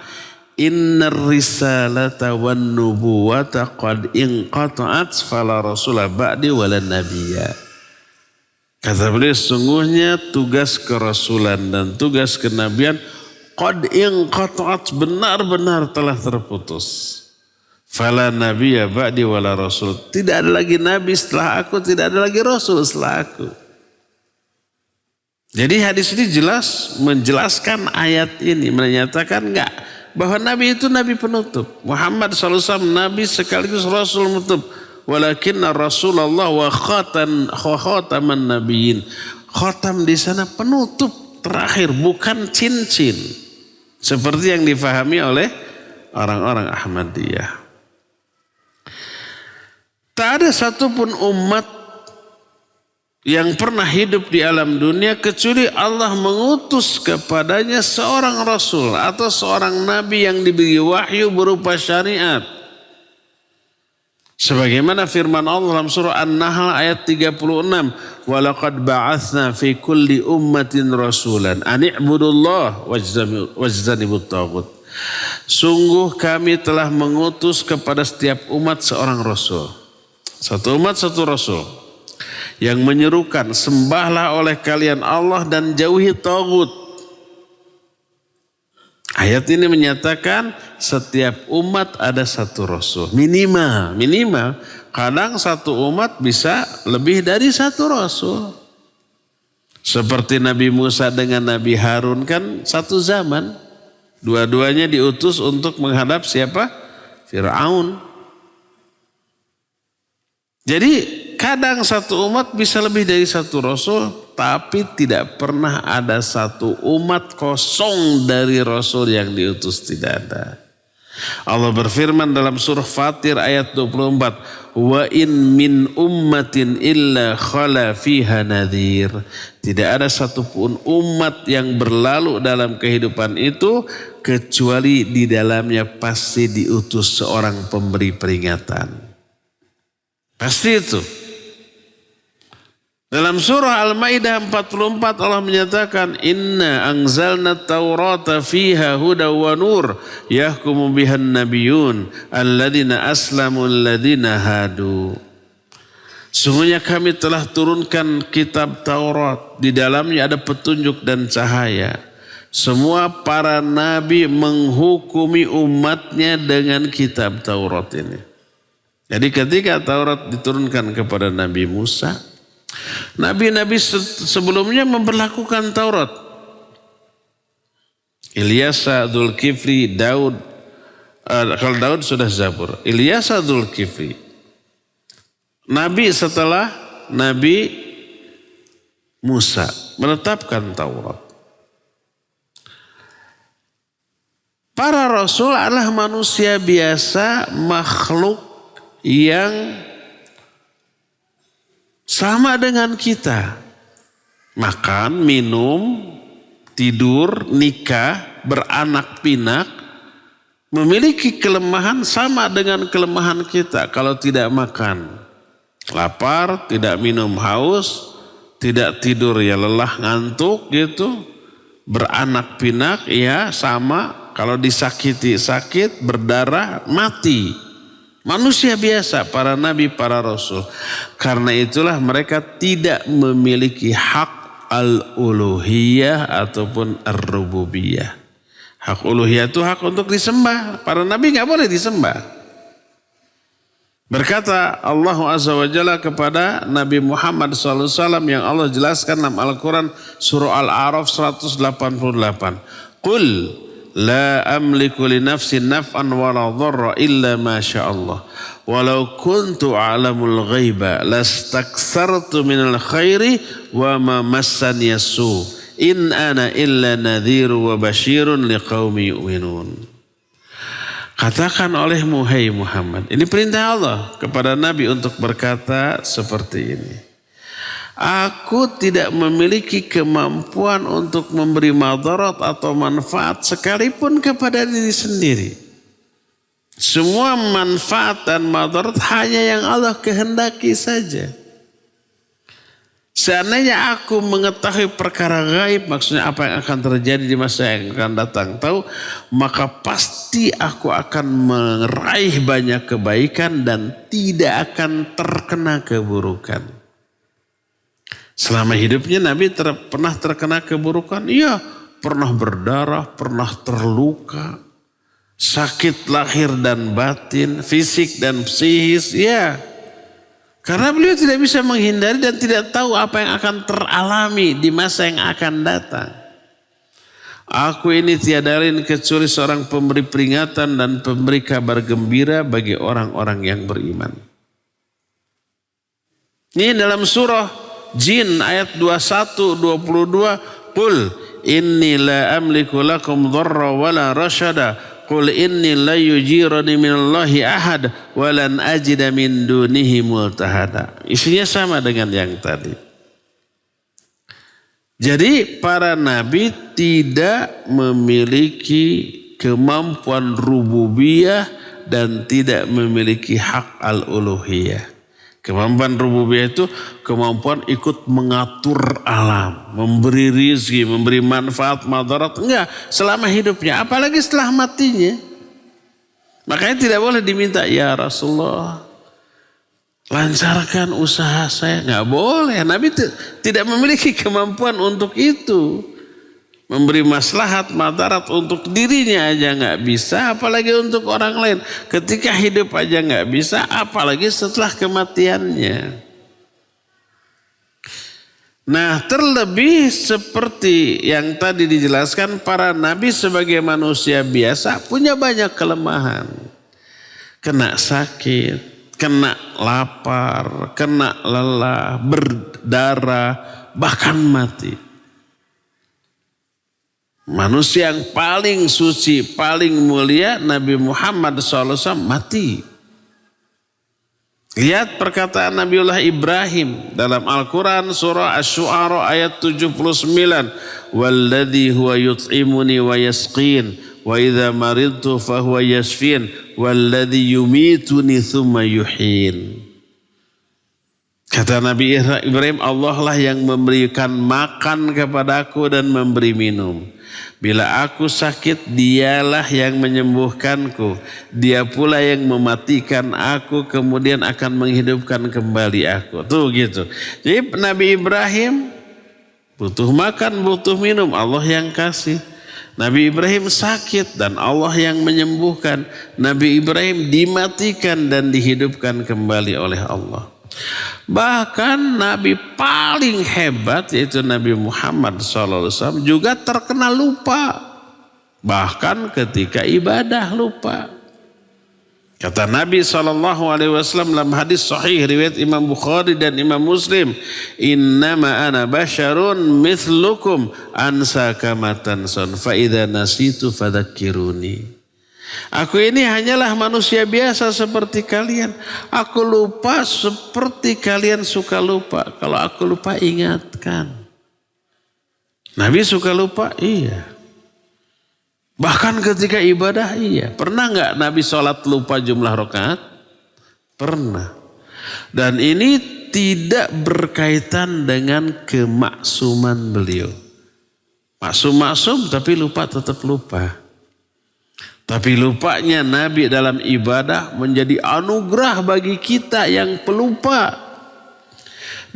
B: innar risalata wan nubuwata qad inqata'at fala rasulah ba'di wala nabiyya. Kata beliau, sungguhnya tugas kerasulan dan tugas kenabian qad inqata'at, benar-benar telah terputus. Fala nabiyya ba'di wala rasul. Tidak ada lagi nabi setelah aku, tidak ada lagi rasul setelah aku. Jadi hadis ini jelas menjelaskan ayat ini, menyatakan enggak bahwa nabi itu nabi penutup. Muhammad SAW nabi sekaligus rasul penutup. Walakinna Rasulullah wa khataman nabiyyin. Khatam di sana penutup terakhir, bukan cincin. Seperti yang difahami oleh orang-orang Ahmadiyah. Tak ada satupun umat yang pernah hidup di alam dunia kecuali Allah mengutus kepadanya seorang rasul atau seorang nabi yang diberi wahyu berupa syariat. Sebagaimana firman Allah dalam surah An-Nahl ayat 36, "Walaqad ba'atsna fi kulli ummatin rasulan an i'budullah wajtanibut taghut." Sungguh kami telah mengutus kepada setiap umat seorang rasul. Satu umat satu rasul yang menyerukan sembahlah oleh kalian Allah dan jauhi taghut. Ayat ini menyatakan setiap umat ada satu rasul. Minimal. Kadang satu umat bisa lebih dari satu rasul. Seperti Nabi Musa dengan Nabi Harun kan satu zaman. Dua-duanya diutus untuk menghadap siapa? Fir'aun. Jadi kadang satu umat bisa lebih dari satu rasul, tapi tidak pernah ada satu umat kosong dari rasul yang diutus, tidak ada. Allah berfirman dalam surah Fatir ayat 24, wa in min ummatin illa khala fiha nadhir. Tidak ada satupun umat yang berlalu dalam kehidupan itu kecuali di dalamnya pasti diutus seorang pemberi peringatan. Pasti itu. Dalam surah Al-Maidah 44 Allah menyatakan inna anzalna taurata fiha huda wa nur yahkumu bihan nabiyun alladina aslamu alladina hadu. Sungguhnya kami telah turunkan kitab Taurat, di dalamnya ada petunjuk dan cahaya. Semua para nabi menghukumi umatnya dengan kitab Taurat ini. Jadi ketika Taurat diturunkan kepada Nabi Musa, nabi-nabi sebelumnya memperlakukan Taurat. Ilyasa, Dzulkifli, Daud. Kalau Daud sudah Zabur. Ilyasa, Dzulkifli. Nabi setelah Nabi Musa menetapkan Taurat. Para rasul adalah manusia biasa, makhluk yang sama dengan kita. Makan, minum, tidur, nikah, beranak pinak. Memiliki kelemahan sama dengan kelemahan kita. Kalau tidak makan, lapar, tidak minum haus, tidak tidur ya lelah ngantuk gitu. Beranak pinak ya sama. Kalau disakiti sakit, berdarah, mati. Manusia biasa, para nabi, para rasul. Karena itulah mereka tidak memiliki hak al-uluhiyah ataupun ar-rububiyah. Hak uluhiyah itu hak untuk disembah. Para nabi gak boleh disembah. Berkata Allah Azza wa Jalla kepada Nabi Muhammad SAW yang Allah jelaskan dalam Al-Quran surah Al-A'raf 188. Qul la amliku li nafsi naf'an wa la dharra illa ma sya'allah. Walau kuntu a'lamul ghaiba lastaksartu minal khairi wa ma massani yasu. In ana illa nadhiru wa basyirun liqaumi yu'minun. Katakan olehmu, hai Muhammad. Ini perintah Allah kepada Nabi untuk berkata seperti ini. Aku tidak memiliki kemampuan untuk memberi madarat atau manfaat sekalipun kepada diri sendiri. Semua manfaat dan madarat hanya yang Allah kehendaki saja. Seandainya aku mengetahui perkara gaib, maksudnya apa yang akan terjadi di masa yang akan datang, tahu, maka pasti aku akan meraih banyak kebaikan dan tidak akan terkena keburukan. Selama hidupnya Nabi pernah terkena keburukan? Iya, pernah berdarah, pernah terluka, sakit lahir dan batin, fisik dan psikis, ya. Karena beliau tidak bisa menghindari dan tidak tahu apa yang akan teralami di masa yang akan datang. Aku ini tiada lain kecuali seorang pemberi peringatan dan pemberi kabar gembira bagi orang-orang yang beriman. Ini dalam surah Jin ayat 21-22. Qul inni la amliku lakum dharra wala rasyada. Qul inni la yujirani minallahi ahad walan ajida min dunihi multahada. Isinya sama dengan yang tadi. Jadi para nabi tidak memiliki kemampuan rububiyah dan tidak memiliki hak al-uluhiyah. Kemampuan rububiyah itu kemampuan ikut mengatur alam, memberi rizki, memberi manfaat, madarat. Enggak, selama hidupnya, apalagi setelah matinya. Makanya tidak boleh diminta, ya Rasulullah, lancarkan usaha saya. Enggak boleh, Nabi tidak memiliki kemampuan untuk itu. Memberi maslahat, madarat untuk dirinya aja nggak bisa, apalagi untuk orang lain. Ketika hidup aja nggak bisa, apalagi setelah kematiannya. Nah, terlebih seperti yang tadi dijelaskan, para nabi sebagai manusia biasa punya banyak kelemahan. Kena sakit, kena lapar, kena lelah, berdarah, bahkan mati. Manusia yang paling suci, paling mulia, Nabi Muhammad SAW mati. Lihat perkataan Nabiullah Ibrahim dalam Al-Quran surah Asy-Syu'ara ayat 79. Walladzi huwa yut'imuni wa yasqin wa idza maridtu fahuwa yashfin walladzi yumituni thumma yuhyin. Kata Nabi Ibrahim, Allah lah yang memberikan makan kepadaku dan memberi minum. Bila aku sakit, dialah yang menyembuhkanku. Dia pula yang mematikan aku, kemudian akan menghidupkan kembali aku. Tuh gitu. Jadi Nabi Ibrahim butuh makan, butuh minum, Allah yang kasih. Nabi Ibrahim sakit dan Allah yang menyembuhkan. Nabi Ibrahim dimatikan dan dihidupkan kembali oleh Allah. Bahkan Nabi paling hebat yaitu Nabi Muhammad SAW juga terkena lupa. Bahkan ketika ibadah lupa. Kata Nabi SAW dalam hadis sahih riwayat Imam Bukhari dan Imam Muslim, innama ana basyarun mithlukum ansa kama tansun fa idza nasitu fadzakkiruni. Aku ini hanyalah manusia biasa seperti kalian. Aku lupa seperti kalian suka lupa. Kalau aku lupa, ingatkan. Nabi suka lupa? Iya. Bahkan ketika ibadah, iya. Pernah nggak Nabi sholat lupa jumlah rakaat? Pernah. Dan ini tidak berkaitan dengan kemaksuman beliau. Maksum tapi lupa tetap lupa. Tapi lupanya Nabi dalam ibadah menjadi anugerah bagi kita yang pelupa.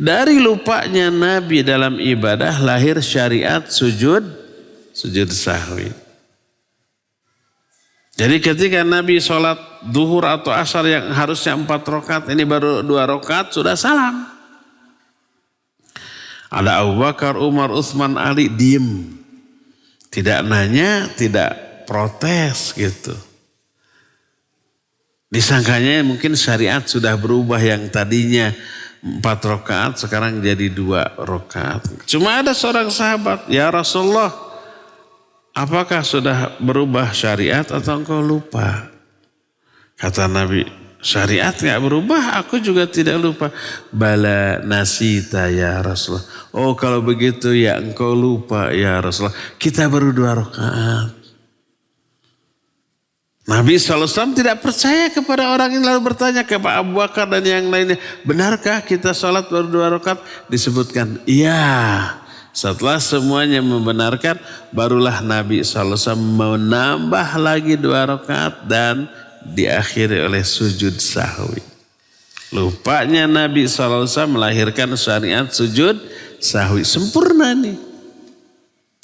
B: Dari lupanya Nabi dalam ibadah lahir syariat sujud sahwi. Jadi ketika Nabi sholat duhur atau asar yang harusnya 4 rakaat, ini baru 2 rakaat sudah salam. Ada Abu Bakar, Umar, Utsman, Ali diem. Tidak nanya, tidak protes gitu. Disangkanya mungkin syariat sudah berubah, yang tadinya 4 rakaat sekarang jadi 2 rakaat. Cuma ada seorang sahabat, ya Rasulullah, apakah sudah berubah syariat atau engkau lupa? Kata Nabi, syariat gak berubah, aku juga tidak lupa. Bala nasita ya Rasulullah. Oh kalau begitu ya engkau lupa ya Rasulullah. Kita baru 2 rakaat. Nabi SAW tidak percaya kepada orang yang lalu bertanya kepada Abu Bakar dan yang lainnya. Benarkah kita sholat baru 2 rakaat? Disebutkan, iya. Setelah semuanya membenarkan, barulah Nabi SAW menambah lagi 2 rakaat dan diakhiri oleh sujud sahwi. Lupanya Nabi SAW melahirkan syariat sujud sahwi. Sempurna nih.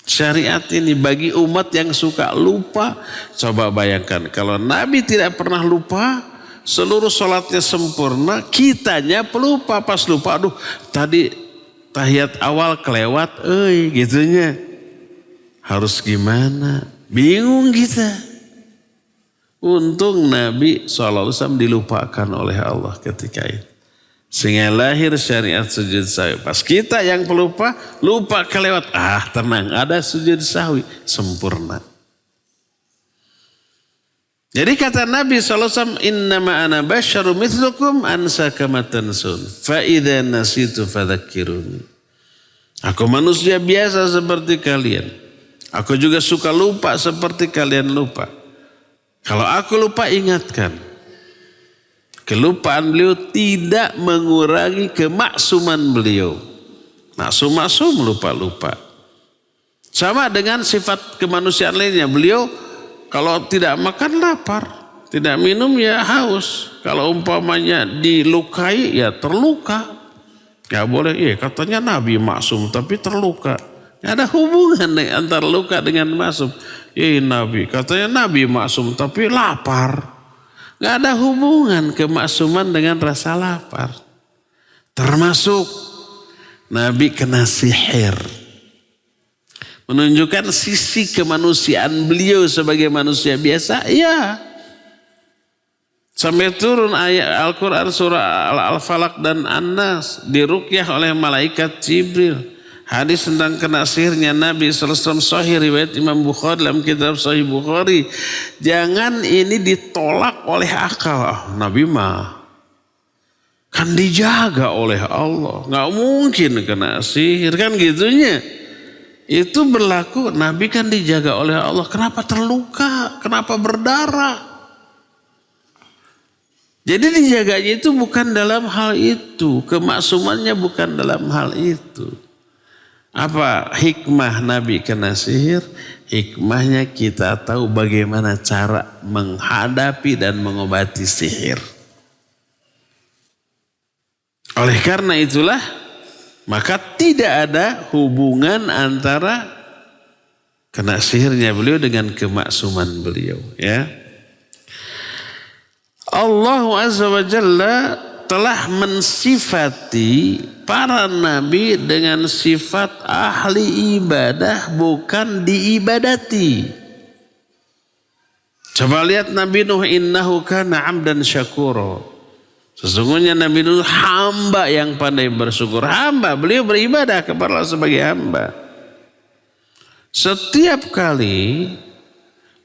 B: Syariat ini bagi umat yang suka lupa. Coba bayangkan kalau Nabi tidak pernah lupa, seluruh sholatnya sempurna, kitanya pelupa. Pas lupa, aduh tadi tahiyat awal kelewat, gitunya. Harus gimana? Bingung kita. Untung Nabi SAW dilupakan oleh Allah ketika itu. Sehingga lahir syariat sujud sahwi. Pas kita yang pelupa, lupa kelewat. Tenang, ada sujud sahwi. Sempurna. Jadi kata Nabi SAW, innama ana basyaru mithlukum ansa kama tansun. Fa idza nasitu fadzakkiruni. Aku manusia biasa seperti kalian. Aku juga suka lupa seperti kalian lupa. Kalau aku lupa, ingatkan. Kelupaan beliau tidak mengurangi kemaksuman beliau. Maksum lupa-lupa. Sama dengan sifat kemanusiaan lainnya. Beliau kalau tidak makan lapar, tidak minum ya haus. Kalau umpamanya dilukai ya terluka. Gak boleh, katanya Nabi maksum tapi terluka. Gak ada hubungan antara luka dengan maksum. Nabi, katanya Nabi maksum tapi lapar. Gak ada hubungan kemaksuman dengan rasa lapar. Termasuk Nabi kena sihir. Menunjukkan sisi kemanusiaan beliau sebagai manusia biasa. Ya. Sampai turun ayat Al-Quran surah Al-Falaq dan An-Nas. Diruqyah oleh malaikat Jibril. Hadis tentang kena sihirnya Nabi SAW sahih riwayat Imam Bukhari dalam kitab Sahih Bukhari. Jangan ini ditolak oleh akal. Nabi mah kan dijaga oleh Allah. Gak mungkin kena sihir kan gitunya. Itu berlaku, Nabi kan dijaga oleh Allah. Kenapa terluka? Kenapa berdarah? Jadi dijaganya itu bukan dalam hal itu. Kemaksumannya bukan dalam hal itu. Apa hikmah Nabi kena sihir? Hikmahnya kita tahu bagaimana cara menghadapi dan mengobati sihir. Oleh karena itulah, maka tidak ada hubungan antara kena sihirnya beliau dengan kemaksuman beliau. Ya. Allah Azza wa Jalla telah mensifati para nabi dengan sifat ahli ibadah, bukan diibadati. Coba lihat Nabi Nuh, innahu kana 'abdan syakura. Sesungguhnya Nabi Nuh hamba yang pandai bersyukur. Hamba, beliau beribadah kepada Allah sebagai hamba. Setiap kali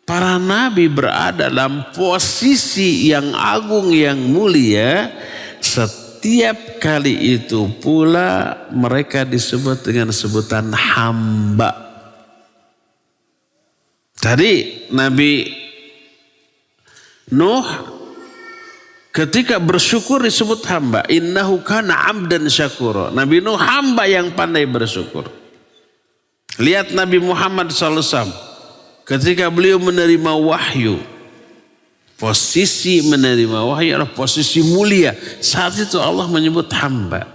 B: para nabi berada dalam posisi yang agung, yang mulia, setiap kali itu pula mereka disebut dengan sebutan hamba. Tadi Nabi Nuh ketika bersyukur disebut hamba. Innahu kana 'abdan syakura. Nabi Nuh hamba yang pandai bersyukur. Lihat Nabi Muhammad SAW. Ketika beliau menerima wahyu, posisi menerima wahyu adalah posisi mulia. Saat itu Allah menyebut hamba.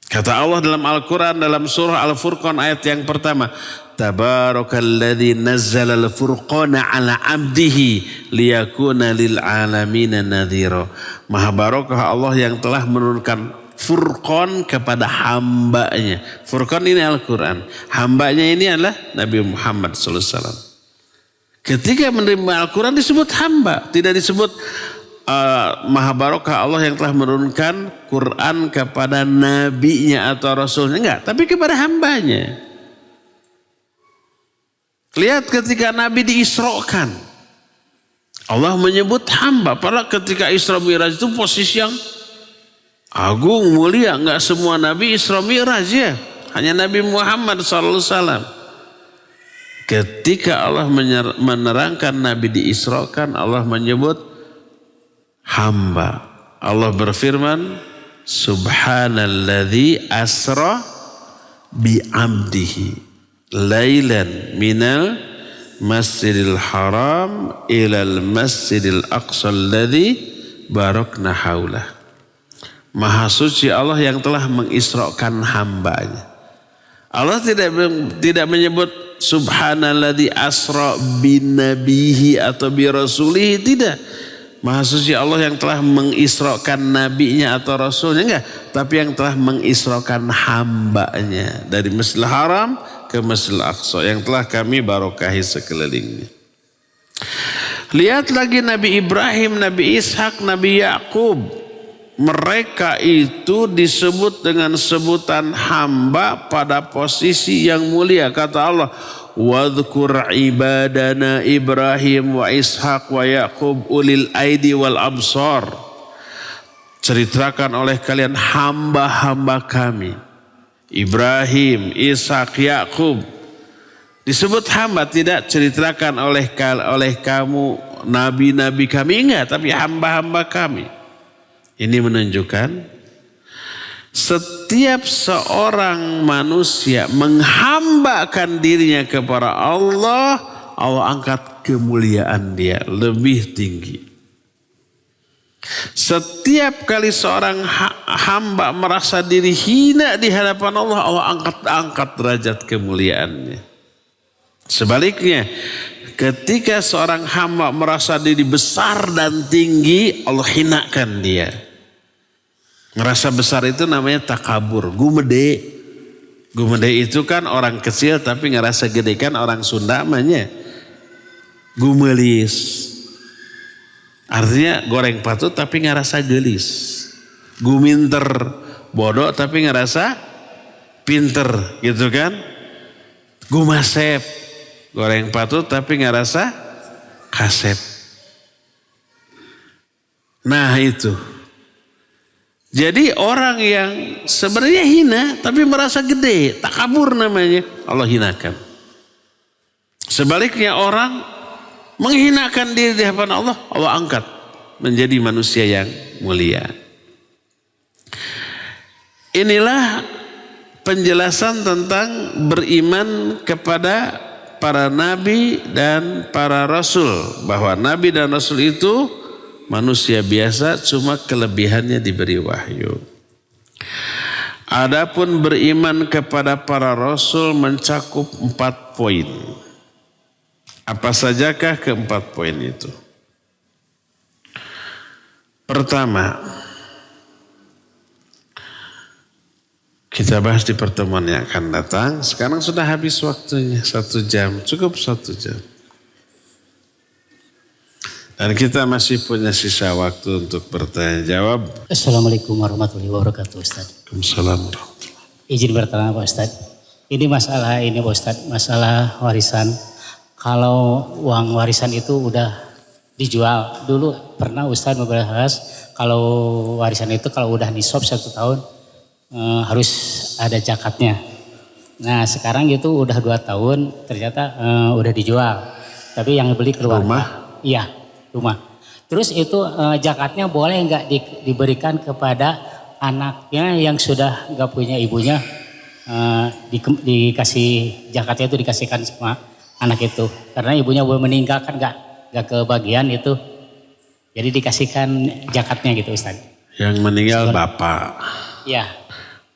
B: Kata Allah dalam Al-Quran, dalam surah Al-Furqan ayat yang pertama, Tabarakalladzi nazzala al-furqana ala abdihi liyakuna lil alamina nadhira. Maha barakah Allah yang telah menurunkan Furqan kepada hambanya. Furqan ini Al-Quran. Hambanya ini adalah Nabi Muhammad SAW. Ketika menerima Al-Quran disebut hamba. Tidak disebut Maha barakah Allah yang telah menurunkan Quran kepada nabinya atau rasulnya. Enggak, tapi kepada hambanya. Lihat ketika Nabi diisrokan. Allah menyebut hamba. Padahal ketika Isra Mi'raj itu posisi yang agung, mulia. Enggak semua Nabi Isra Mi'raj ya. Hanya Nabi Muhammad SAW. Ketika Allah menerangkan Nabi diisrakan, Allah menyebut hamba. Allah berfirman, Subhanalladzi asra bi'abdihi lailan minal masjidil haram ilal masjidil aqsa alladzi barakna haulah. Maha suci Allah yang telah mengisrakan hambanya. Allah tidak menyebut Subhanalladzi asra bin nabihi atau bi rasulihi, tidak. Maha suci Allah yang telah mengisrakan nabinya atau rasulnya, enggak, tapi yang telah mengisrakan hambanya dari Masjidil Haram ke Masjidil Aqsa yang telah kami barokahi sekelilingnya. Lihat lagi Nabi Ibrahim, Nabi Ishak, Nabi Yakub. Mereka itu disebut dengan sebutan hamba pada posisi yang mulia. Kata Allah, Wadhkur ibadana Ibrahim wa Ishak wa Yaqub ulil aidi wal absar. Ceritakan oleh kalian hamba-hamba kami. Ibrahim, Ishak, Yaqub. Disebut hamba, tidak ceritakan oleh kamu nabi-nabi kami, enggak, tapi hamba-hamba kami. Ini menunjukkan setiap seorang manusia menghambakan dirinya kepada Allah, Allah angkat kemuliaan dia lebih tinggi. Setiap kali seorang hamba merasa diri hina di hadapan Allah, Allah angkat derajat kemuliaannya. Sebaliknya, ketika seorang hamba merasa diri besar dan tinggi, Allah hinakan dia. Ngerasa besar itu namanya takabur, gumede. Gumede itu kan orang kecil tapi ngerasa gede, kan orang Sunda namanya gumelis. Artinya goreng patut tapi ngerasa gelis. Guminter, bodoh tapi ngerasa pinter gitu kan. Gumasep, goreng patut tapi ngerasa kasep. Nah itu. Jadi orang yang sebenarnya hina tapi merasa gede, takabur namanya, Allah hinakan. Sebaliknya orang menghinakan diri di hadapan Allah, Allah angkat. menjadi manusia yang mulia. Inilah penjelasan tentang beriman kepada para nabi dan para rasul. Bahwa nabi dan rasul itu manusia biasa, cuma kelebihannya diberi wahyu. Adapun beriman kepada para rasul mencakup 4 poin. Apa sajakah ke-4 poin itu? Pertama, kita bahas di pertemuan yang akan datang. Sekarang sudah habis waktunya, 1 jam. Cukup 1 jam. Dan kita masih punya sisa waktu untuk bertanya jawab.
C: Assalamualaikum warahmatullahi wabarakatuh, Ustaz.
B: Waalaikumsalam.
C: Izin bertanya Pak Ustaz. Ini Pak Ustaz, masalah warisan. Kalau uang warisan itu udah dijual. Dulu pernah Ustaz membahas kalau warisan itu kalau udah nisab 1 tahun harus ada zakatnya. Nah sekarang itu udah 2 tahun ternyata udah dijual. Tapi yang beli keluarga.
B: Rumah?
C: Iya, rumah. Terus itu zakatnya boleh nggak diberikan kepada anaknya yang sudah nggak punya ibunya, dikasih zakatnya itu dikasihkan sama anak itu. Karena ibunya belum meninggal kan nggak kebagian itu. Jadi dikasihkan zakatnya gitu Ustaz.
B: Yang meninggal bapak.
C: Iya.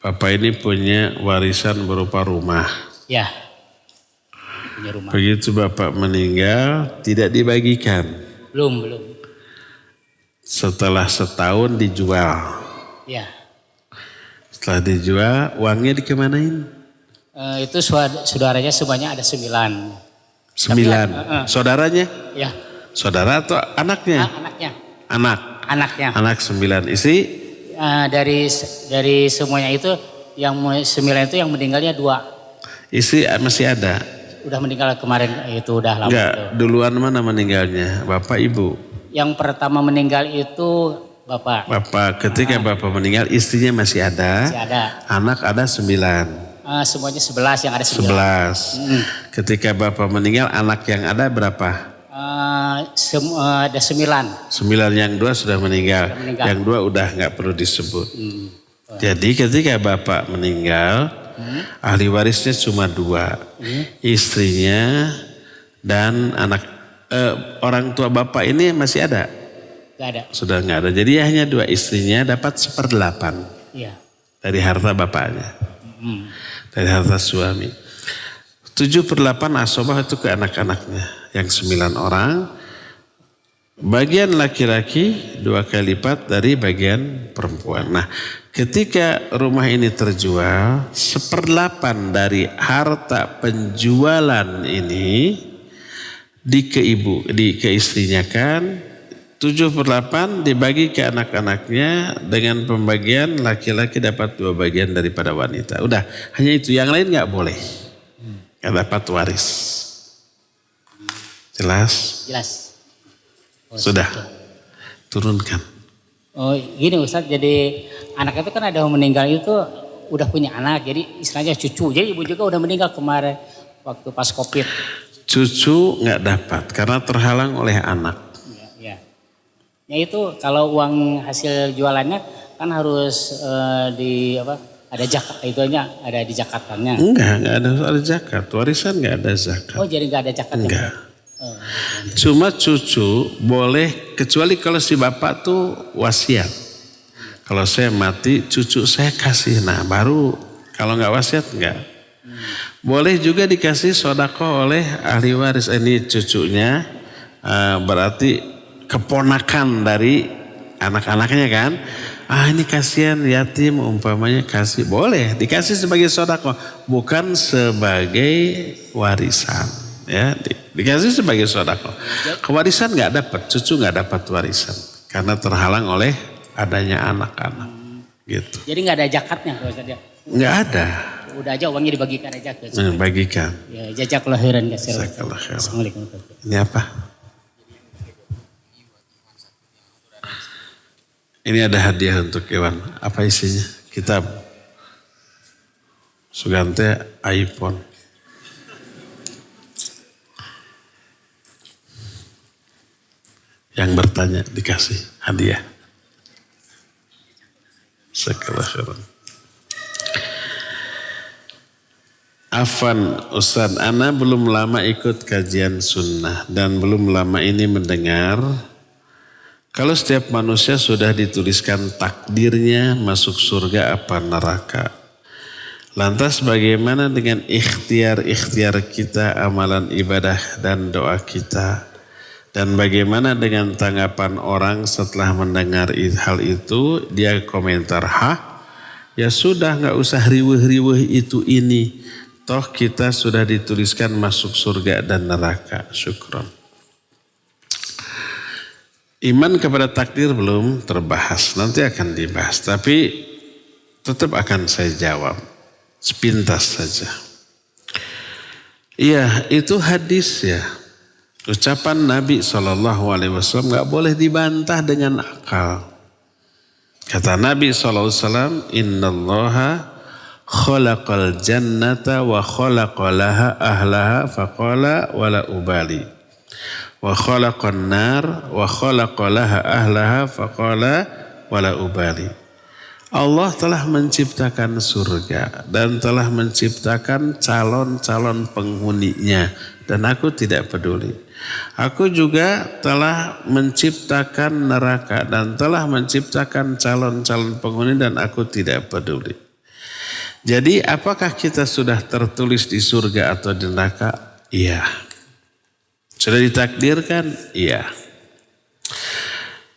B: Bapak ini punya warisan berupa rumah.
C: Ya, punya rumah.
B: Begitu bapak meninggal tidak dibagikan.
C: Belum.
B: Setelah setahun dijual.
C: Ya.
B: Setelah dijual uangnya dikemanain?
C: Itu saudaranya semuanya ada 9.
B: 9. Saudaranya?
C: Ya.
B: Saudara atau anaknya?
C: Anaknya.
B: Anaknya. Anak 9 isi?
C: Dari semuanya itu yang 9 itu yang meninggalnya 2.
B: Isi masih ada?
C: Udah meninggal kemarin itu udah lama.
B: Enggak,
C: itu.
B: duluan mana meninggalnya? Bapak ibu?
C: Yang pertama meninggal itu bapak.
B: Bapak, ketika bapak meninggal istrinya masih ada?
C: Masih ada.
B: Anak ada 9?
C: Semuanya 11 yang ada 9.
B: 11. Ketika bapak meninggal anak yang ada berapa?
C: Ada 9.
B: 9 yang 2 sudah meninggal. Yang 2 udah nggak perlu disebut. Jadi ketika bapak meninggal, ahli warisnya cuma 2. Istrinya dan anak orang tua bapak ini masih ada?
C: Gak ada.
B: Sudah nggak ada. Jadi hanya 2 istrinya dapat 1/8
C: Iya.
B: dari harta bapaknya. Dari harta suami. 7/8 asobah itu ke anak-anaknya. Yang 9 orang. Bagian laki-laki 2 kali lipat dari bagian perempuan. Nah ketika rumah ini terjual, 1/8 dari harta penjualan ini ke istrinya kan, 7/8 dibagi ke anak-anaknya dengan pembagian laki-laki dapat 2 bagian daripada wanita. Udah, hanya itu, yang lain nggak boleh. Nggak dapat waris. Jelas? Sudah. Turunkan.
C: Oh gini Ustaz, jadi anak itu kan ada yang meninggal itu udah punya anak, jadi istilahnya cucu. Jadi ibu juga udah meninggal kemarin waktu pas COVID.
B: Cucu nggak dapat karena terhalang oleh anak.
C: Ya. Ya itu kalau uang hasil jualannya kan harus ada zakat itunya, ada di zakatannya.
B: Enggak ada zakat. Warisan nggak ada zakat.
C: Oh jadi nggak ada zakatnya?
B: Enggak. Cuma cucu boleh kecuali kalau si bapak tuh wasiat. Kalau saya mati cucu saya kasih, nah baru kalau nggak wasiat enggak. Boleh juga dikasih sodako oleh ahli waris. Ini cucunya berarti keponakan dari anak-anaknya kan. Ini kasihan yatim umpamanya kasih. Boleh dikasih sebagai sodako. Bukan sebagai warisan. Ya, dikasih sebagai sodako. Kewarisan nggak dapat, cucu nggak dapat warisan karena terhalang oleh adanya anak-anak. Gitu.
C: Jadi nggak ada zakatnya kalau saya.
B: Nggak ada.
C: Udah aja uangnya dibagikan aja ke.
B: Bagikan.
C: Ya, jajak lahiran kasih.
B: Assalamualaikum. Ini apa? Ini ada hadiah untuk Iwan. Apa isinya? Kitab. Sugante iPhone. Yang bertanya dikasih hadiah. Sekelah khairan. Afan Ustaz, ana belum lama ikut kajian sunnah dan belum lama ini mendengar kalau setiap manusia sudah dituliskan takdirnya masuk surga apa neraka. Lantas bagaimana dengan ikhtiar-ikhtiar kita, amalan ibadah dan doa kita? Dan bagaimana dengan tanggapan orang setelah mendengar hal itu? Dia komentar, ya sudah gak usah riweh-riweh itu ini. Toh kita sudah dituliskan masuk surga dan neraka. Syukron. Iman kepada takdir belum terbahas. Nanti akan dibahas. Tapi tetap akan saya jawab. Sepintas saja. Iya, itu hadis ya. Ucapan Nabi SAW gak boleh dibantah dengan akal. Kata Nabi SAW, innallaha khalaqal jannata wa khalaqalaha ahlaha faqala wala ubali. Wa khalaqan nar wa khalaqalaha ahlaha faqala wala ubali. Allah telah menciptakan surga dan telah menciptakan calon-calon penghuninya dan aku tidak peduli. Aku juga telah menciptakan neraka dan telah menciptakan calon-calon penghuni dan aku tidak peduli. Jadi apakah kita sudah tertulis di surga atau di neraka? Iya. Sudah ditakdirkan? Iya.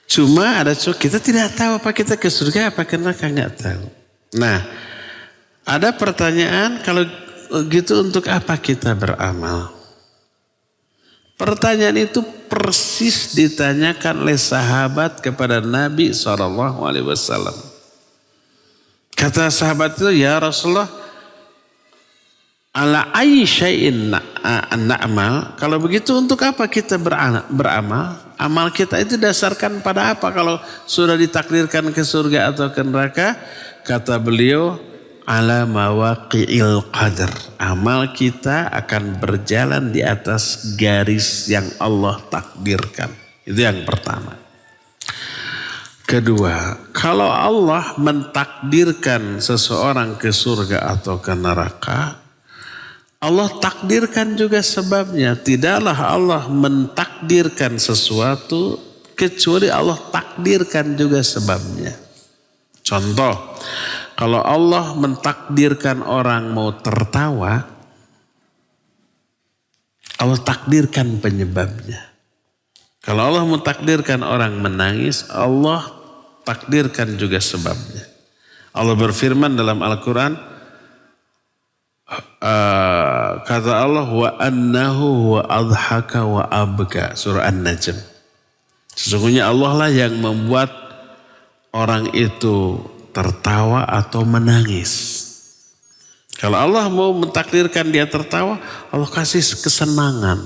B: Cuma kita tidak tahu apa kita ke surga apa ke neraka, nggak tahu. Nah, ada pertanyaan kalau gitu untuk apa kita beramal? Pertanyaan itu persis ditanyakan oleh sahabat kepada Nabi SAW. Kata sahabat itu, ya Rasulullah, ala ayyi syai'in na'mal. Kalau begitu untuk apa kita beramal? Amal kita itu dasarkan pada apa kalau sudah ditakdirkan ke surga atau ke neraka? Kata beliau, ala mawaqi'il qadar. Amal kita akan berjalan di atas garis yang Allah takdirkan. Itu yang pertama. Kedua, kalau Allah mentakdirkan seseorang ke surga atau ke neraka, Allah takdirkan juga sebabnya. Tidaklah Allah mentakdirkan sesuatu kecuali Allah takdirkan juga sebabnya. Contoh, kalau Allah mentakdirkan orang mau tertawa, Allah takdirkan penyebabnya. Kalau Allah mentakdirkan orang menangis, Allah takdirkan juga sebabnya. Allah berfirman dalam Al-Quran, kata Allah, wa annahu wa adhaka wa abka, surah An-Najm. Sesungguhnya Allah lah yang membuat orang itu tertawa atau menangis. Kalau Allah mau mentakdirkan dia tertawa, Allah kasih kesenangan,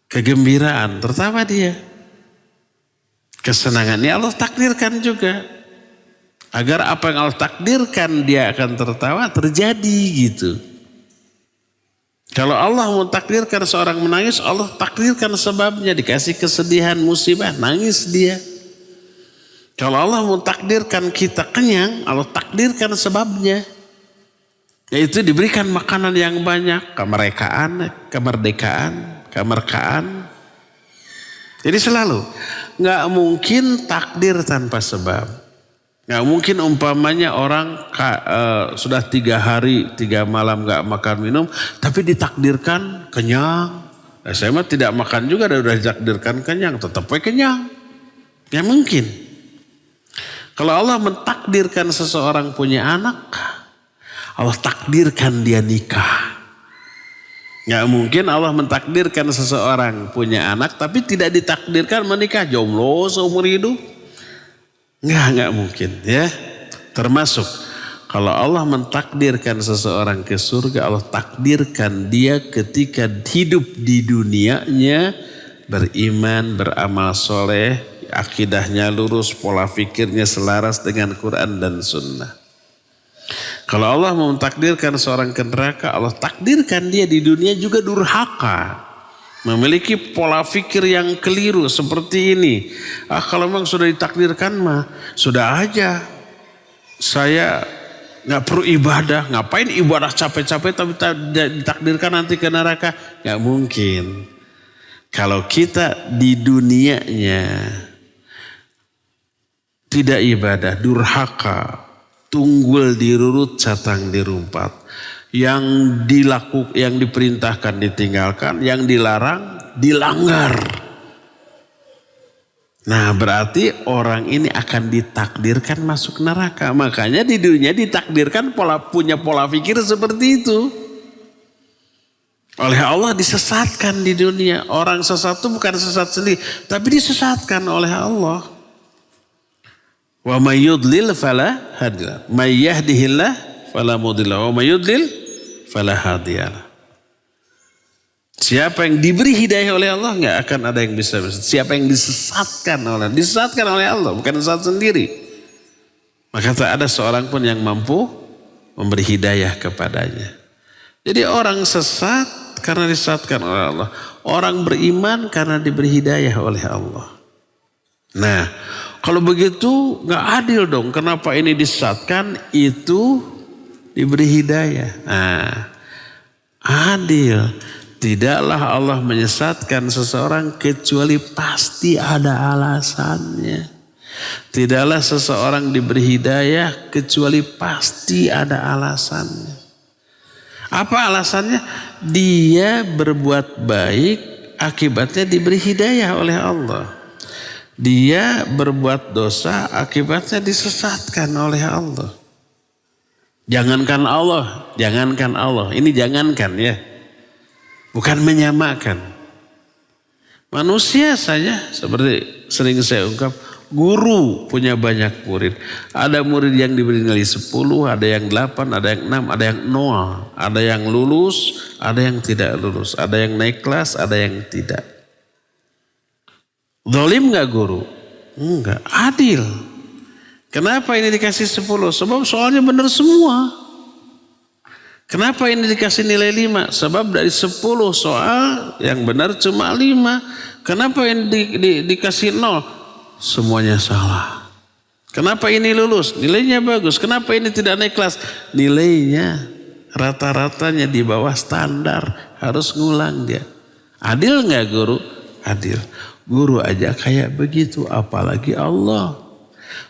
B: kegembiraan, tertawa dia. Kesenangan ini Allah takdirkan juga. Agar apa yang Allah takdirkan dia akan tertawa terjadi gitu. Kalau Allah mentakdirkan seorang menangis, Allah takdirkan sebabnya, dikasih kesedihan, musibah, nangis dia. Kalau Allah mentakdirkan kita kenyang, Allah takdirkan sebabnya. Yaitu diberikan makanan yang banyak, kemerdekaan. Jadi selalu, gak mungkin takdir tanpa sebab. Gak mungkin umpamanya orang sudah 3 hari 3 malam gak makan minum, tapi ditakdirkan kenyang. Saya mah tidak makan juga, sudah ditakdirkan kenyang, tetap kenyang. Ya mungkin. Kalau Allah mentakdirkan seseorang punya anak, Allah takdirkan dia nikah. Gak mungkin Allah mentakdirkan seseorang punya anak, tapi tidak ditakdirkan menikah, jomblo seumur hidup. Enggak mungkin ya. Termasuk kalau Allah mentakdirkan seseorang ke surga, Allah takdirkan dia ketika hidup di dunianya beriman, beramal soleh, akidahnya lurus, pola pikirnya selaras dengan Quran dan Sunnah. Kalau Allah mentakdirkan seorang ke neraka, Allah takdirkan dia di dunia juga durhaka. Memiliki pola pikir yang keliru seperti ini. Kalau memang sudah ditakdirkan mah sudah aja. Saya nggak perlu ibadah. Ngapain ibadah capek-capek tapi ditakdirkan nanti ke neraka? Nggak mungkin. Kalau kita di dunianya tidak ibadah, durhaka, tunggul dirurut, catang dirumpat. Yang diperintahkan ditinggalkan, yang dilarang dilanggar. Nah berarti orang ini akan ditakdirkan masuk neraka. Makanya di dunia ditakdirkan punya pola pikir seperti itu. Oleh Allah disesatkan di dunia. Orang sesat itu bukan sesat sendiri, tapi disesatkan oleh Allah. Wa may yudlil fala hadiya. May yahdihillah fala mudilla wa may yudlil fala hadiyalah. Siapa yang diberi hidayah oleh Allah nggak akan ada yang bisa. Siapa yang disesatkan oleh Allah, bukan sesat sendiri. Maka tak ada seorang pun yang mampu memberi hidayah kepadanya. Jadi orang sesat karena disesatkan oleh Allah. Orang beriman karena diberi hidayah oleh Allah. Nah, kalau begitu nggak adil dong. Kenapa ini disesatkan, itu diberi hidayah? Nah, adil. Tidaklah Allah menyesatkan seseorang kecuali pasti ada alasannya. Tidaklah seseorang diberi hidayah kecuali pasti ada alasannya. Apa alasannya? Dia berbuat baik, akibatnya diberi hidayah oleh Allah. Dia berbuat dosa, akibatnya disesatkan oleh Allah. Jangankan Allah. Ini jangankan ya. Bukan menyamakan. Manusia saja seperti sering saya ungkap, guru punya banyak murid. Ada murid yang diberi nilai 10, ada yang 8, ada yang 6, ada yang 0. Ada yang lulus, ada yang tidak lulus. Ada yang naik kelas, ada yang tidak. Zalim gak guru? Enggak, adil. Kenapa ini dikasih 10? Sebab soalnya benar semua. Kenapa ini dikasih nilai 5? Sebab dari 10 soal yang benar cuma 5. Kenapa ini dikasih 0? Semuanya salah. Kenapa ini lulus? Nilainya bagus. Kenapa ini tidak naik kelas? Nilainya rata-ratanya di bawah standar. Harus ngulang dia. Adil gak guru? Adil. Guru aja kayak begitu, apalagi Allah.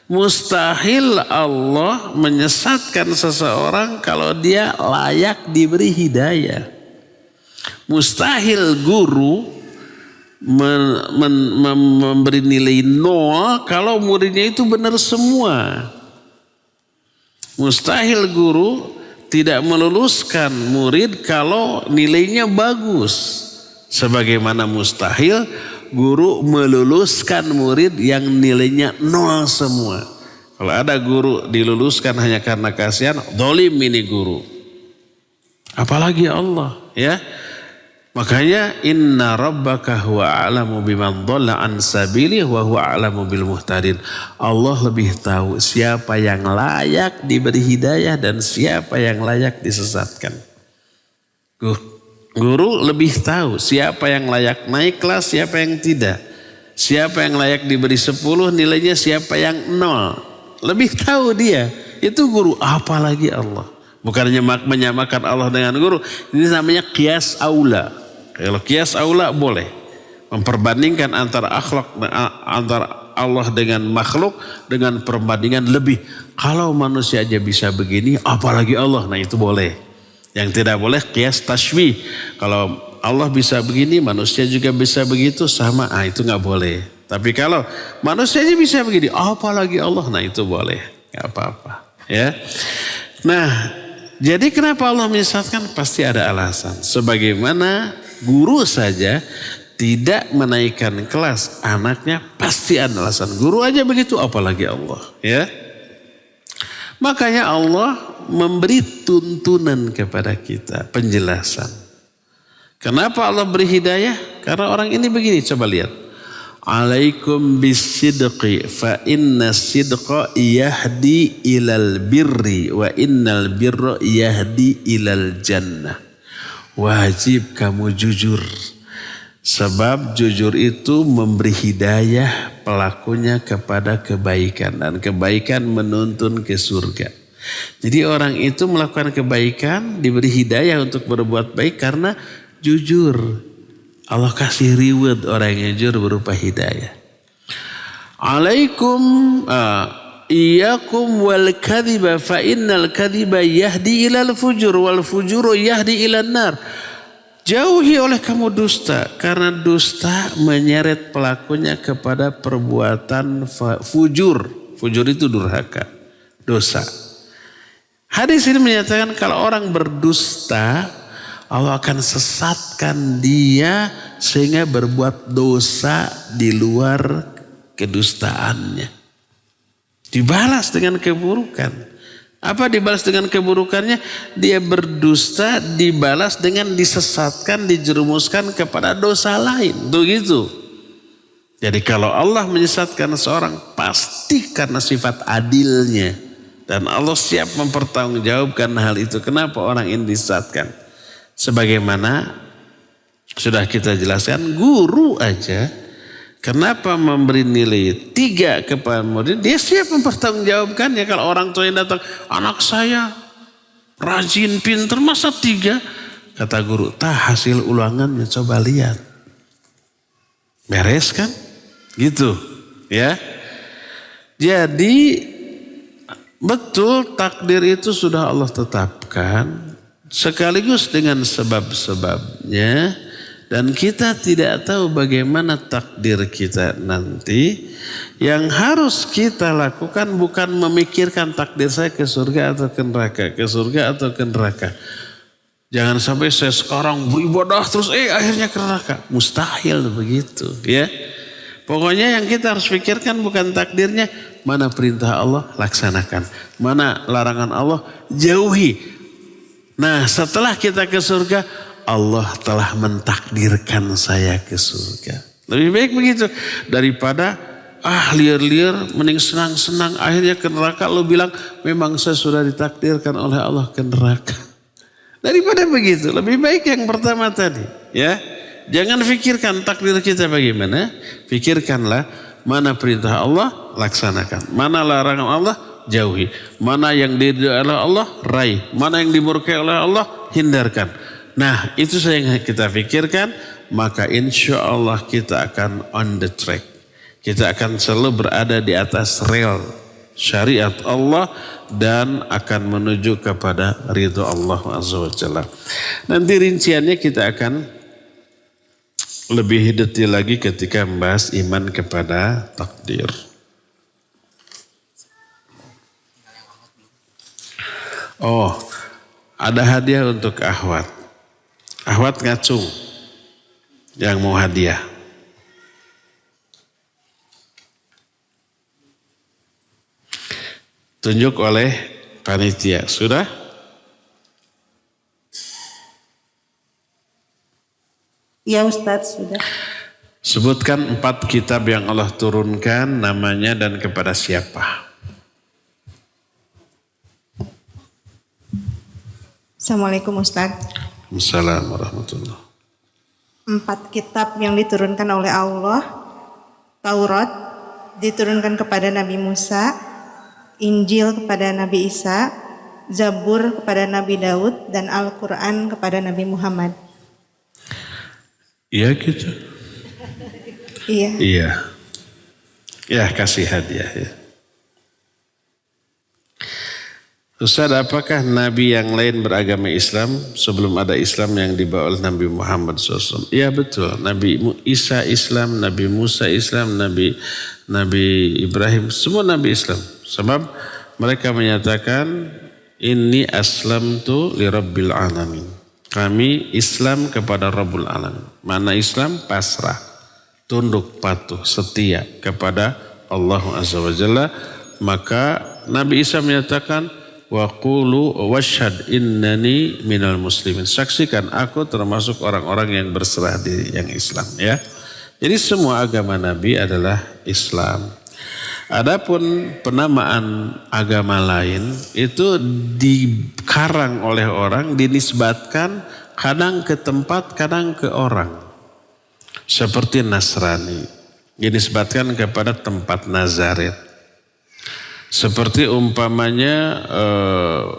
B: Mustahil Allah menyesatkan seseorang kalau dia layak diberi hidayah. Mustahil guru memberi nilai 0 kalau muridnya itu benar semua. Mustahil guru tidak meluluskan murid kalau nilainya bagus. Sebagaimana mustahil guru meluluskan murid yang nilainya 0 semua. Kalau ada guru diluluskan hanya karena kasihan, zalim ini guru. Apalagi Allah, ya. Makanya inna rabbaka huwa a'lamu biman dhalla an sabili wa huwa a'lamu bil muhtadin. Allah lebih tahu siapa yang layak diberi hidayah dan siapa yang layak disesatkan. Guru lebih tahu siapa yang layak naik kelas, siapa yang tidak. Siapa yang layak diberi 10 nilainya, siapa yang 0. Lebih tahu dia. Itu guru, apalagi Allah. Bukannya menyamakan Allah dengan guru. Ini namanya qiyas aula. Kalau qiyas aula boleh. Memperbandingkan antara akhlak, antara Allah dengan makhluk dengan perbandingan lebih. Kalau manusia aja bisa begini, apalagi Allah. Nah itu boleh. Yang tidak boleh qiyas tashbih. Kalau Allah bisa begini, manusia juga bisa begitu, sama. Itu nggak boleh. Tapi kalau manusianya bisa begini, apalagi Allah, nah itu boleh. Nggak apa-apa. Ya. Nah, jadi kenapa Allah menyesatkan? Pasti ada alasan. Sebagaimana guru saja tidak menaikkan kelas anaknya, pasti ada alasan. Guru aja begitu, apalagi Allah. Ya. Makanya Allah memberi tuntunan kepada kita, penjelasan. Kenapa Allah beri hidayah? Karena orang ini begini, coba lihat. Alaikum bisidqi fa inna sidqa yahdi ilal birri wa innal birra yahdi ilal jannah. Wajib kamu jujur. Sebab jujur itu memberi hidayah pelakunya kepada kebaikan. Dan kebaikan menuntun ke surga. Jadi orang itu melakukan kebaikan diberi hidayah untuk berbuat baik karena jujur. Allah kasih reward orang yang jujur berupa hidayah. Iyakum wal kadhiba fa innal kadhiba yahdi ilal fujur wal fujuru yahdi ilan nar. Jauhi oleh kamu dusta karena dusta menyeret pelakunya kepada perbuatan fujur. Fujur itu durhaka, dosa. Hadis ini menyatakan kalau orang berdusta, Allah akan sesatkan dia sehingga berbuat dosa di luar kedustaannya. Dibalas dengan keburukan. Apa dibalas dengan keburukannya? Dia berdusta dibalas dengan disesatkan, dijerumuskan kepada dosa lain. Begitu. Jadi kalau Allah menyesatkan seorang pasti karena sifat adilnya. Dan Allah siap mempertanggungjawabkan hal itu. Kenapa orang ini disesatkan? Sebagaimana sudah kita jelaskan, guru aja kenapa memberi nilai 3 kepada murid? Dia siap mempertanggungjawabkannya. Kalau orang tua yang datang, anak saya rajin, pintar, masa 3? Kata guru, hasil ulangannya coba lihat. Beres kan? Gitu ya. Jadi betul takdir itu sudah Allah tetapkan. Sekaligus dengan sebab-sebabnya. Dan kita tidak tahu bagaimana takdir kita nanti. Yang harus kita lakukan bukan memikirkan takdir saya ke surga atau ke neraka. Ke surga atau ke neraka. Jangan sampai saya sekarang beribadah terus akhirnya ke neraka. Mustahil begitu ya. Pokoknya yang kita harus pikirkan bukan takdirnya. Mana perintah Allah laksanakan. Mana larangan Allah jauhi. Nah setelah kita ke surga, Allah telah mentakdirkan saya ke surga. Lebih baik begitu. Daripada liar-liar mending senang-senang akhirnya ke neraka. Lo bilang memang saya sudah ditakdirkan oleh Allah ke neraka. Daripada begitu lebih baik yang pertama tadi. Ya, jangan pikirkan takdir kita bagaimana. Pikirkanlah mana perintah Allah laksanakan. Mana larangan Allah jauhi. Mana yang diridhai oleh Allah raih. Mana yang dimurkai oleh Allah hindarkan. Nah itu yang kita pikirkan, maka insya Allah kita akan on the track. Kita akan selalu berada di atas rel syariat Allah dan akan menuju kepada ridho Allah Azza wa Jalla. Nanti rinciannya kita akan lebih detail lagi ketika membahas iman kepada takdir. Oh, ada hadiah untuk Ahwat. Ahwat ngacung yang mau hadiah. Tunjuk oleh panitia. Sudah?
D: Ya Ustadz, sudah.
B: Sebutkan 4 kitab yang Allah turunkan, namanya dan kepada siapa.
D: Assalamualaikum Ustadz.
B: Assalamualaikum warahmatullahi.
D: 4 kitab yang diturunkan oleh Allah. Taurat diturunkan kepada Nabi Musa, Injil kepada Nabi Isa, Zabur kepada Nabi Daud, dan Al-Quran kepada Nabi Muhammad.
B: Iya gitu?
D: Iya.
B: Iya. Ya kasih hadiah ya. Ustaz, apakah Nabi yang lain beragama Islam sebelum ada Islam yang dibawa oleh Nabi Muhammad SAW? Iya betul. Nabi Isa Islam, Nabi Musa Islam, Nabi Ibrahim, semua Nabi Islam. Sebab mereka menyatakan, Inni aslamtu li rabbil alamin. Kami Islam kepada Rabbul Alamin. Mana Islam? Pasrah, tunduk, patuh, setia kepada Allah Azza wa Jalla. Maka Nabi Isa menyatakan, wa qulu washhad innani minal muslimin. Saksikan aku termasuk orang-orang yang berserah diri yang Islam ya. Jadi semua agama Nabi adalah Islam. Adapun penamaan agama lain itu dikarang oleh orang, dinisbatkan kadang ke tempat, kadang ke orang. seperti Nasrani dinisbatkan kepada tempat Nazaret. Seperti umpamanya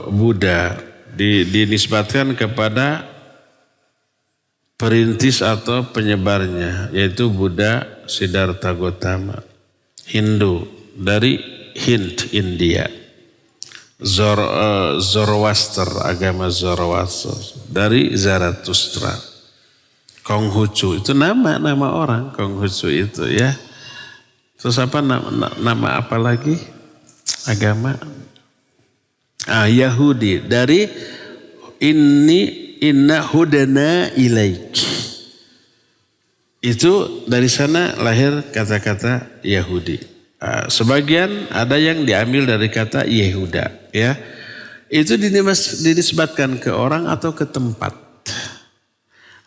B: Buddha dinisbatkan kepada perintis atau penyebarnya, yaitu Buddha Siddhartha Gautama. Hindu dari Hind, India. Zoroaster, agama Zoroaster dari Zarathustra. Konghucu itu nama orang, Konghucu itu ya. Terus apa nama apa lagi? Agama Yahudi dari inna hudana ilaik. Itu dari sana lahir kata-kata Yahudi. Sebagian ada yang diambil dari kata Yehuda, ya. Itu dinisbatkan ke orang atau ke tempat.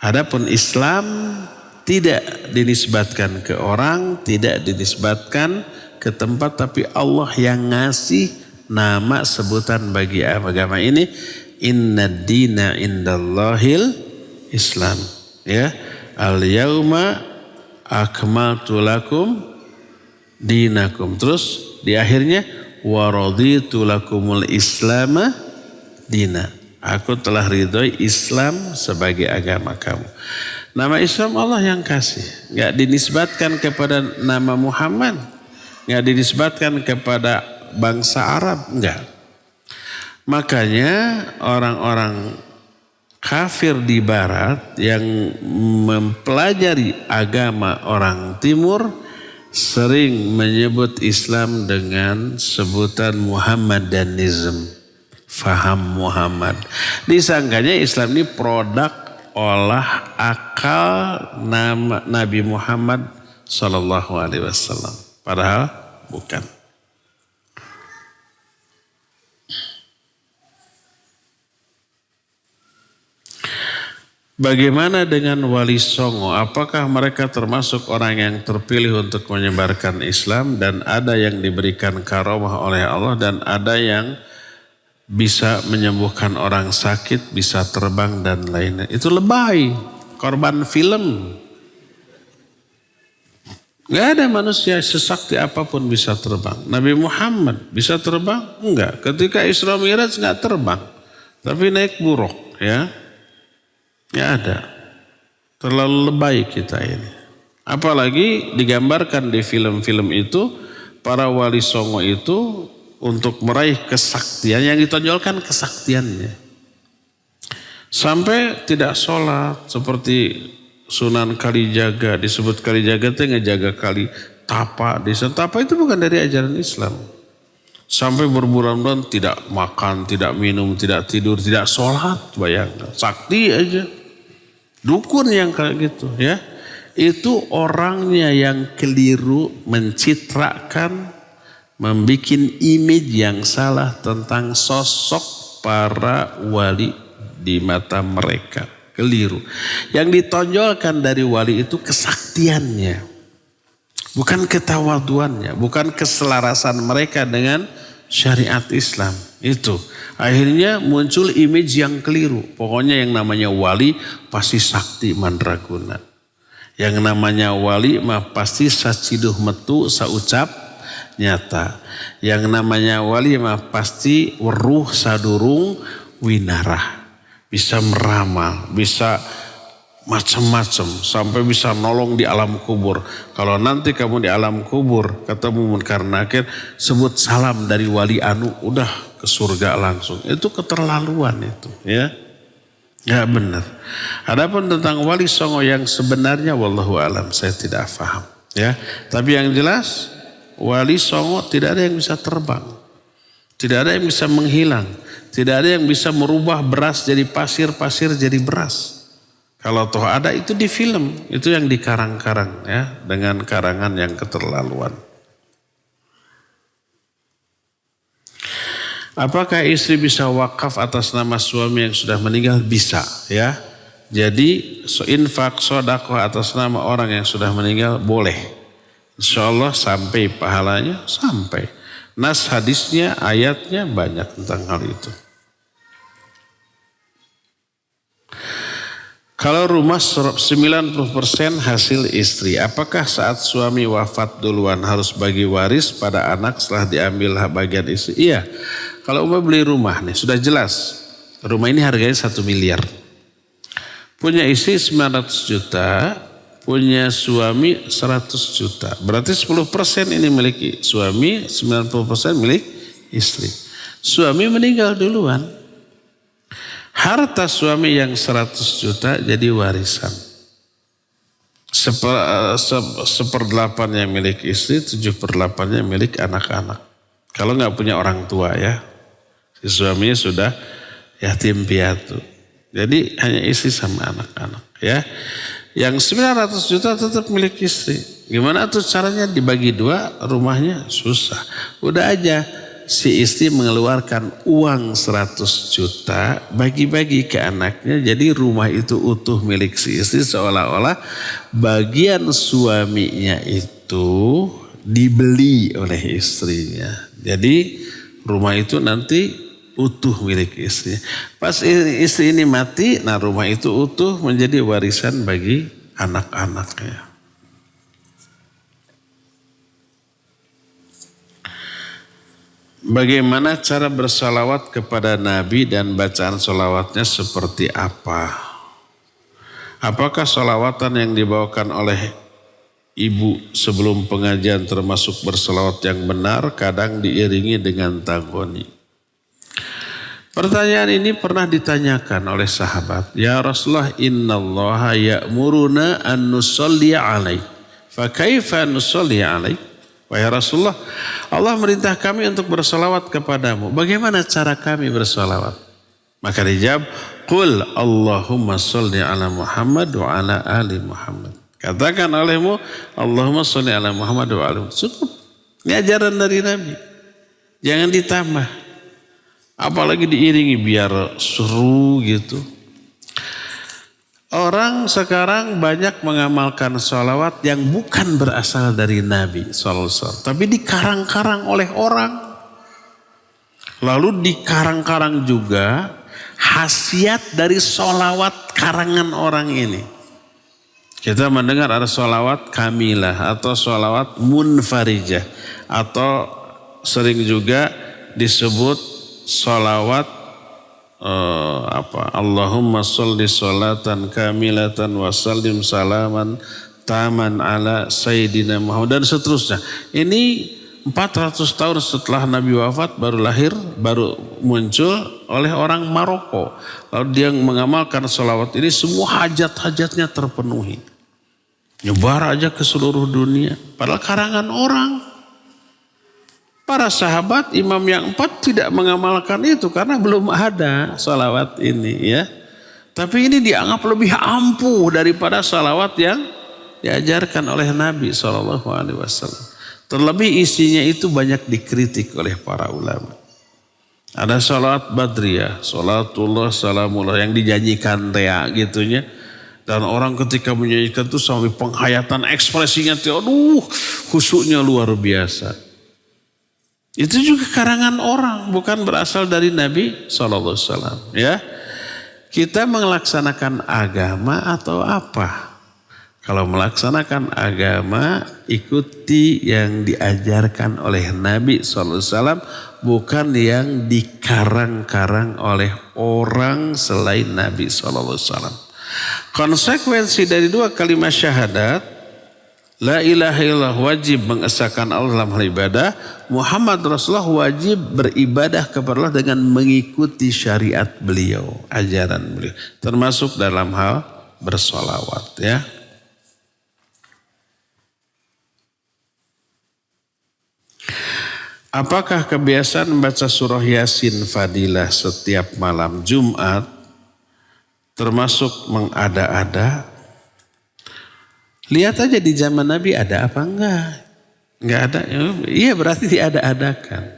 B: Adapun Islam tidak dinisbatkan ke orang, tidak dinisbatkan ke tempat, tapi Allah yang ngasih nama sebutan bagi agama ini. Inna dina indallahil Islam, ya. Al yauma akmaltu lakum dinakum. Terus di akhirnya wa raditu lakumul islama dina. Aku telah ridhoi Islam sebagai agama kamu. Nama Islam Allah yang kasih. Gak dinisbatkan kepada nama Muhammad. Gak dinisbatkan kepada bangsa Arab. Enggak. Makanya orang-orang kafir di barat yang mempelajari agama orang timur sering menyebut Islam dengan sebutan Muhammadanism. Faham Muhammad. Disangkanya Islam ini produk olah akal nama Nabi Muhammad Sallallahu Alaihi Wasallam. Padahal bukan. Bagaimana dengan wali songo? Apakah mereka termasuk orang yang terpilih untuk menyebarkan Islam, dan ada yang diberikan karomah oleh Allah dan ada yang bisa menyembuhkan orang sakit, bisa terbang dan lainnya? Itu lebay, korban film. Gak ada manusia sesakti apapun bisa terbang. Nabi Muhammad bisa terbang? Enggak. Ketika Isra Mi'raj gak terbang, tapi naik buruk, ya. Ya ada. Terlalu lebay kita ini. Apalagi digambarkan di film-film itu, para wali songo itu untuk meraih kesaktian, yang ditonjolkan kesaktiannya. Sampai tidak sholat seperti Sunan Kalijaga. Disebut Kalijaga itu ngejaga kali tapa. Tapa itu bukan dari ajaran Islam. Sampai berbulan-bulan tidak makan, tidak minum, tidak tidur, tidak sholat. Bayangkan, sakti aja. Dukun yang kayak gitu, ya. Itu orangnya yang keliru mencitrakan, membuat image yang salah tentang sosok para wali di mata mereka. Keliru. Yang ditonjolkan dari wali itu kesaktiannya. Bukan ketawaduannya, bukan keselarasan mereka dengan syariat Islam. Itu. Akhirnya muncul image yang keliru. Pokoknya yang namanya wali pasti sakti mandraguna. Yang namanya wali mah pasti saciduh metu saucap nyata. Yang namanya wali mah pasti weruh sadurung winarah. Bisa meramal, bisa macam-macam, sampai bisa nolong di alam kubur. Kalau nanti kamu di alam kubur ketemu Munkar Nakir, sebut salam dari wali anu, udah ke surga langsung. Itu keterlaluan itu, ya. Ya benar. Adapun tentang wali songo yang sebenarnya, wallahu alam, saya tidak paham, ya. Tapi yang jelas wali songo tidak ada yang bisa terbang, tidak ada yang bisa menghilang, tidak ada yang bisa merubah beras jadi pasir, pasir jadi beras. Kalau toh ada itu di film, itu yang dikarang-karang, ya, dengan karangan yang keterlaluan. Apakah istri bisa wakaf atas nama suami yang sudah meninggal? Bisa, ya. Jadi infak sedekah atas nama orang yang sudah meninggal boleh. Insya Allah sampai pahalanya, sampai. Nas hadisnya, ayatnya banyak tentang hal itu. Kalau rumah 90% hasil istri, apakah saat suami wafat duluan harus bagi waris pada anak setelah diambil bagian istri? Iya, kalau beli rumah nih sudah jelas. Rumah ini harganya 1 miliar. Punya istri 900 juta, punya suami 100 juta. Berarti 10% ini milik suami, 90% milik istri. Suami meninggal duluan. Harta suami yang 100 juta jadi warisan. 1/8-nya milik istri, 7/8-nya milik anak-anak. Kalau nggak punya orang tua ya, si suaminya sudah yatim piatu. Jadi hanya istri sama anak-anak ya. Yang 900 juta tetap milik istri. Gimana tuh caranya dibagi 2 rumahnya? Susah. Udah aja. Si istri mengeluarkan uang 100 juta bagi-bagi ke anaknya. Jadi rumah itu utuh milik si istri seolah-olah bagian suaminya itu dibeli oleh istrinya. Jadi rumah itu nanti utuh milik istri. Pas istri ini mati, nah rumah itu utuh menjadi warisan bagi anak-anaknya. Bagaimana cara bersalawat kepada Nabi dan bacaan salawatnya seperti apa? Apakah salawatan yang dibawakan oleh ibu sebelum pengajian termasuk bersalawat yang benar, kadang diiringi dengan tagoni? Pertanyaan ini pernah ditanyakan oleh sahabat. Ya Rasulullah, innallaha ya'muruna an nusalli alaik. Fa kaifa nusalli alaik? Wahai Rasulullah, Allah merintah kami untuk bersalawat kepadamu. Bagaimana cara kami bersalawat? Maka dijawab, Qul Allahumma salli ala Muhammad wa ala ali Muhammad. Katakan olehmu, Allahumma salli ala Muhammad wa ala Muhammad. Cukup. Ini ajaran dari Nabi. Jangan ditambah. Apalagi diiringi biar seru gitu. Orang sekarang banyak mengamalkan sholawat yang bukan berasal dari Nabi SAW. Tapi dikarang-karang oleh orang. Lalu dikarang-karang juga khasiat dari sholawat karangan orang ini. Kita mendengar ada sholawat kamilah atau sholawat munfarijah. Atau sering juga disebut sholawat Allahumma sholli sholatan kamilatan wa sallim salaman taman ala sayyidina Muhammad dan seterusnya. Ini 400 tahun setelah Nabi wafat baru lahir, baru muncul oleh orang Maroko. Lalu dia mengamalkan sholawat ini, semua hajat-hajatnya terpenuhi. Nyebar aja ke seluruh dunia. Padahal karangan orang. Para sahabat imam yang 4 tidak mengamalkan itu karena belum ada salawat ini ya. Tapi ini dianggap lebih ampuh daripada salawat yang diajarkan oleh Nabi SAW. Terlebih isinya itu banyak dikritik oleh para ulama. Ada salawat badriyah, salatullah salamullah yang dijanjikan gitunya. Dan orang ketika menyanyikan itu sampai penghayatan ekspresinya, aduh khusyuknya luar biasa. Itu juga karangan orang, bukan berasal dari Nabi SAW. Ya, kita melaksanakan agama atau apa? Kalau melaksanakan agama, ikuti yang diajarkan oleh Nabi SAW, bukan yang dikarang-karang oleh orang selain Nabi SAW. Konsekuensi dari 2 kalimat syahadat, La ilaha illallah wajib mengesahkan Allah dalam hal ibadah. Muhammad Rasulullah wajib beribadah kepada Allah dengan mengikuti syariat beliau, ajaran beliau. Termasuk dalam hal bersolawat ya. Apakah kebiasaan membaca surah Yasin Fadilah setiap malam Jumat termasuk mengada-ada? Lihat aja di zaman Nabi ada apa enggak? Enggak ada. Iya berarti diada-adakan.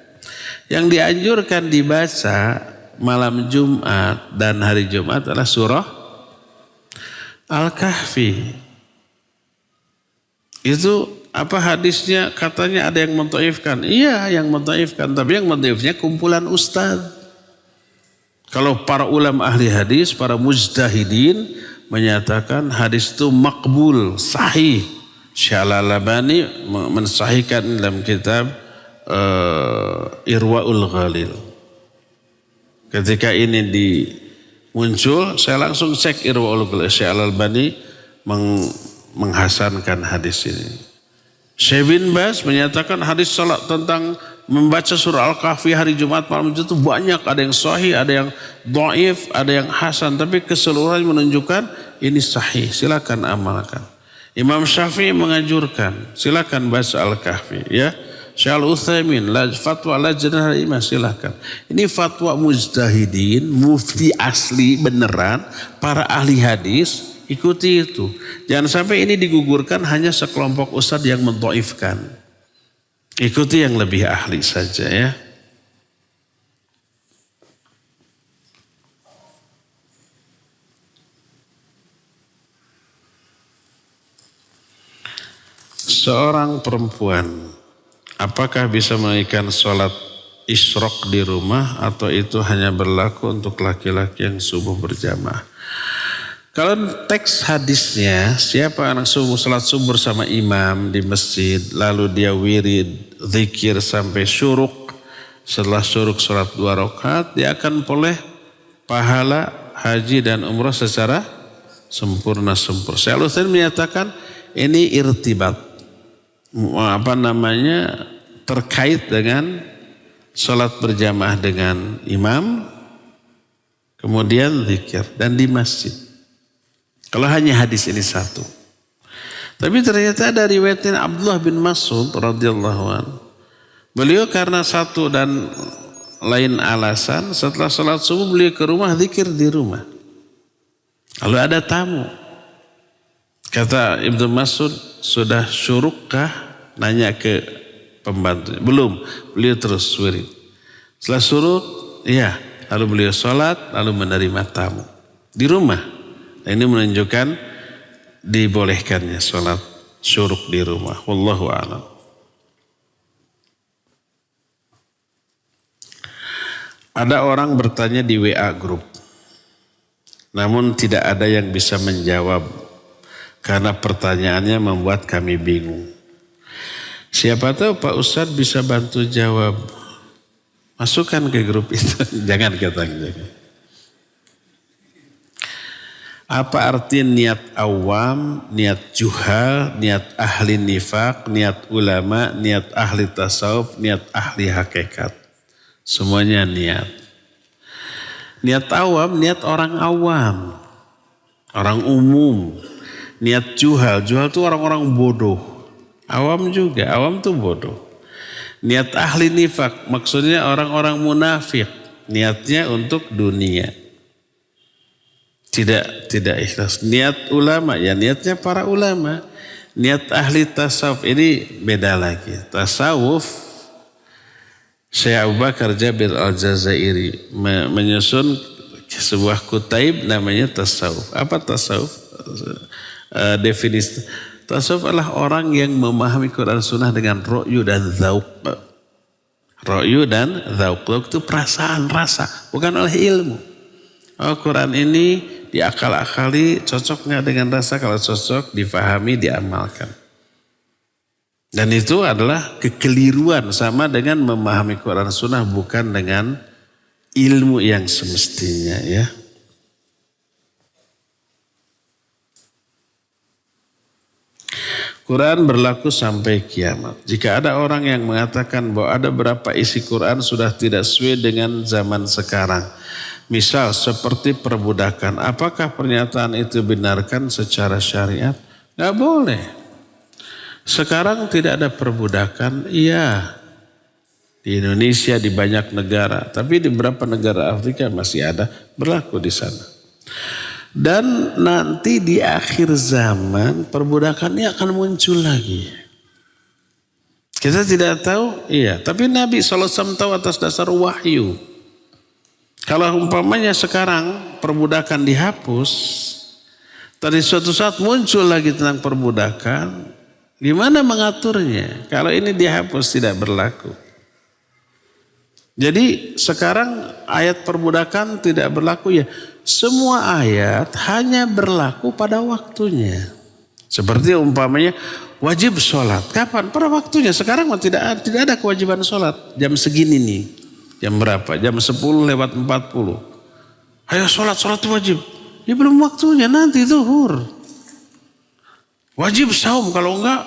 B: Yang dianjurkan dibaca malam Jumat dan hari Jumat adalah surah Al-Kahfi. Itu apa hadisnya, katanya ada yang mentaifkan. Iya yang mentaifkan, tapi yang mentaifnya kumpulan ustaz. Kalau para ulama ahli hadis, para mujtahidin menyatakan hadis itu makbul, sahih. Syal'alabani mensahihkan dalam kitab Irwaul Ghalil. Ketika ini muncul, saya langsung cek Irwaul Ghalil. Syal'alabani menghasankan hadis ini. Syekh bin Baz menyatakan hadis salat tentang membaca surah Al-Kahfi hari Jumat malam itu banyak. Ada yang sahih, ada yang dhaif, ada yang hasan. Tapi keseluruhan menunjukkan ini sahih. Silakan amalkan. Imam Syafi'i menganjurkan, silakan baca Al-Kahfi, ya. Syekh Al-Utsaimin, fatwa lajnah imam, silakan. Ini fatwa mujtahidin, mufti asli beneran, para ahli hadis, ikuti itu. Jangan sampai ini digugurkan hanya sekelompok ustadz yang mendhaifkan. Ikuti yang lebih ahli saja, ya. Seorang perempuan, apakah bisa menunaikan sholat isyraq di rumah atau itu hanya berlaku untuk laki-laki yang subuh berjamaah? Kalau teks hadisnya, siapa yang sholat subuh bersama imam di masjid, lalu dia wirid, zikir sampai syuruk, setelah syuruk sholat 2 rakaat, dia akan boleh pahala haji dan umrah secara sempurna. Syekh Al-Utsaimin menyatakan ini irtibat. Terkait dengan sholat berjamaah dengan imam, kemudian zikir dan di masjid. Kalau hanya hadis ini satu. Tapi ternyata ada riwayatnya Abdullah bin Mas'ud radhiyallahu anhu. Beliau karena satu dan lain alasan setelah sholat subuh beliau ke rumah zikir di rumah. Lalu ada tamu. Kata Ibnu Mas'ud, sudah syurukkah? Nanya ke pembantunya. Belum. Beliau terus wirid. Setelah syuruk, iya. Lalu beliau sholat, lalu menerima tamu. Di rumah. Nah, ini menunjukkan dibolehkannya sholat syuruk di rumah. Wallahu a'lam. Ada orang bertanya di WA grup. Namun tidak ada yang bisa menjawab. Karena pertanyaannya membuat kami bingung. Siapa tahu Pak Ustadz bisa bantu jawab. Masukkan ke grup itu. Jangan katanya. Apa arti niat awam, niat juhal, niat ahli nifaq, niat ulama, niat ahli tasawuf, niat ahli hakikat. Semuanya niat. Niat awam, niat orang awam. Orang umum. Niat juhal itu orang-orang bodoh. Awam juga, awam tuh bodoh. Niat ahli nifak, maksudnya orang-orang munafik. Niatnya untuk dunia. Tidak ikhlas. Niat ulama, ya niatnya para ulama. Niat ahli tasawuf, ini beda lagi. Tasawuf, Syekh Abu Bakar Jabir Al-Jazairi menyusun sebuah kutaib namanya tasawuf. Apa tasawuf? Definisi tasawuf adalah orang yang memahami Quran Sunnah dengan ro'yu dan dzauq. Ro'yu dan dzauq itu perasaan, rasa, bukan oleh ilmu. Oh, Quran ini diakal-akali, cocok nggak dengan rasa? Kalau cocok, difahami, diamalkan. Dan itu adalah kekeliruan, sama dengan memahami Quran Sunnah bukan dengan ilmu yang semestinya, ya. Quran berlaku sampai kiamat. Jika ada orang yang mengatakan bahwa ada beberapa isi Quran sudah tidak sesuai dengan zaman sekarang. Misal seperti perbudakan. Apakah pernyataan itu benarkan secara syariat? Nggak boleh. Sekarang tidak ada perbudakan. Iya. Di Indonesia, di banyak negara. Tapi di beberapa negara Afrika masih ada. Berlaku di sana. Dan nanti di akhir zaman perbudakan ini akan muncul lagi. Kita tidak tahu, iya. Tapi Nabi SAW tahu atas dasar wahyu. Kalau umpamanya sekarang perbudakan dihapus, tadi suatu saat muncul lagi tentang perbudakan, gimana mengaturnya? Kalau ini dihapus tidak berlaku. Jadi sekarang ayat perbudakan tidak berlaku ya. Semua ayat hanya berlaku pada waktunya. Seperti umpamanya wajib sholat. Kapan? Pada waktunya. Sekarang tidak ada kewajiban sholat. Jam segini nih. Jam berapa? Jam 10:40. Ayo sholat itu wajib. Ya belum waktunya, nanti zuhur. Wajib saum, kalau enggak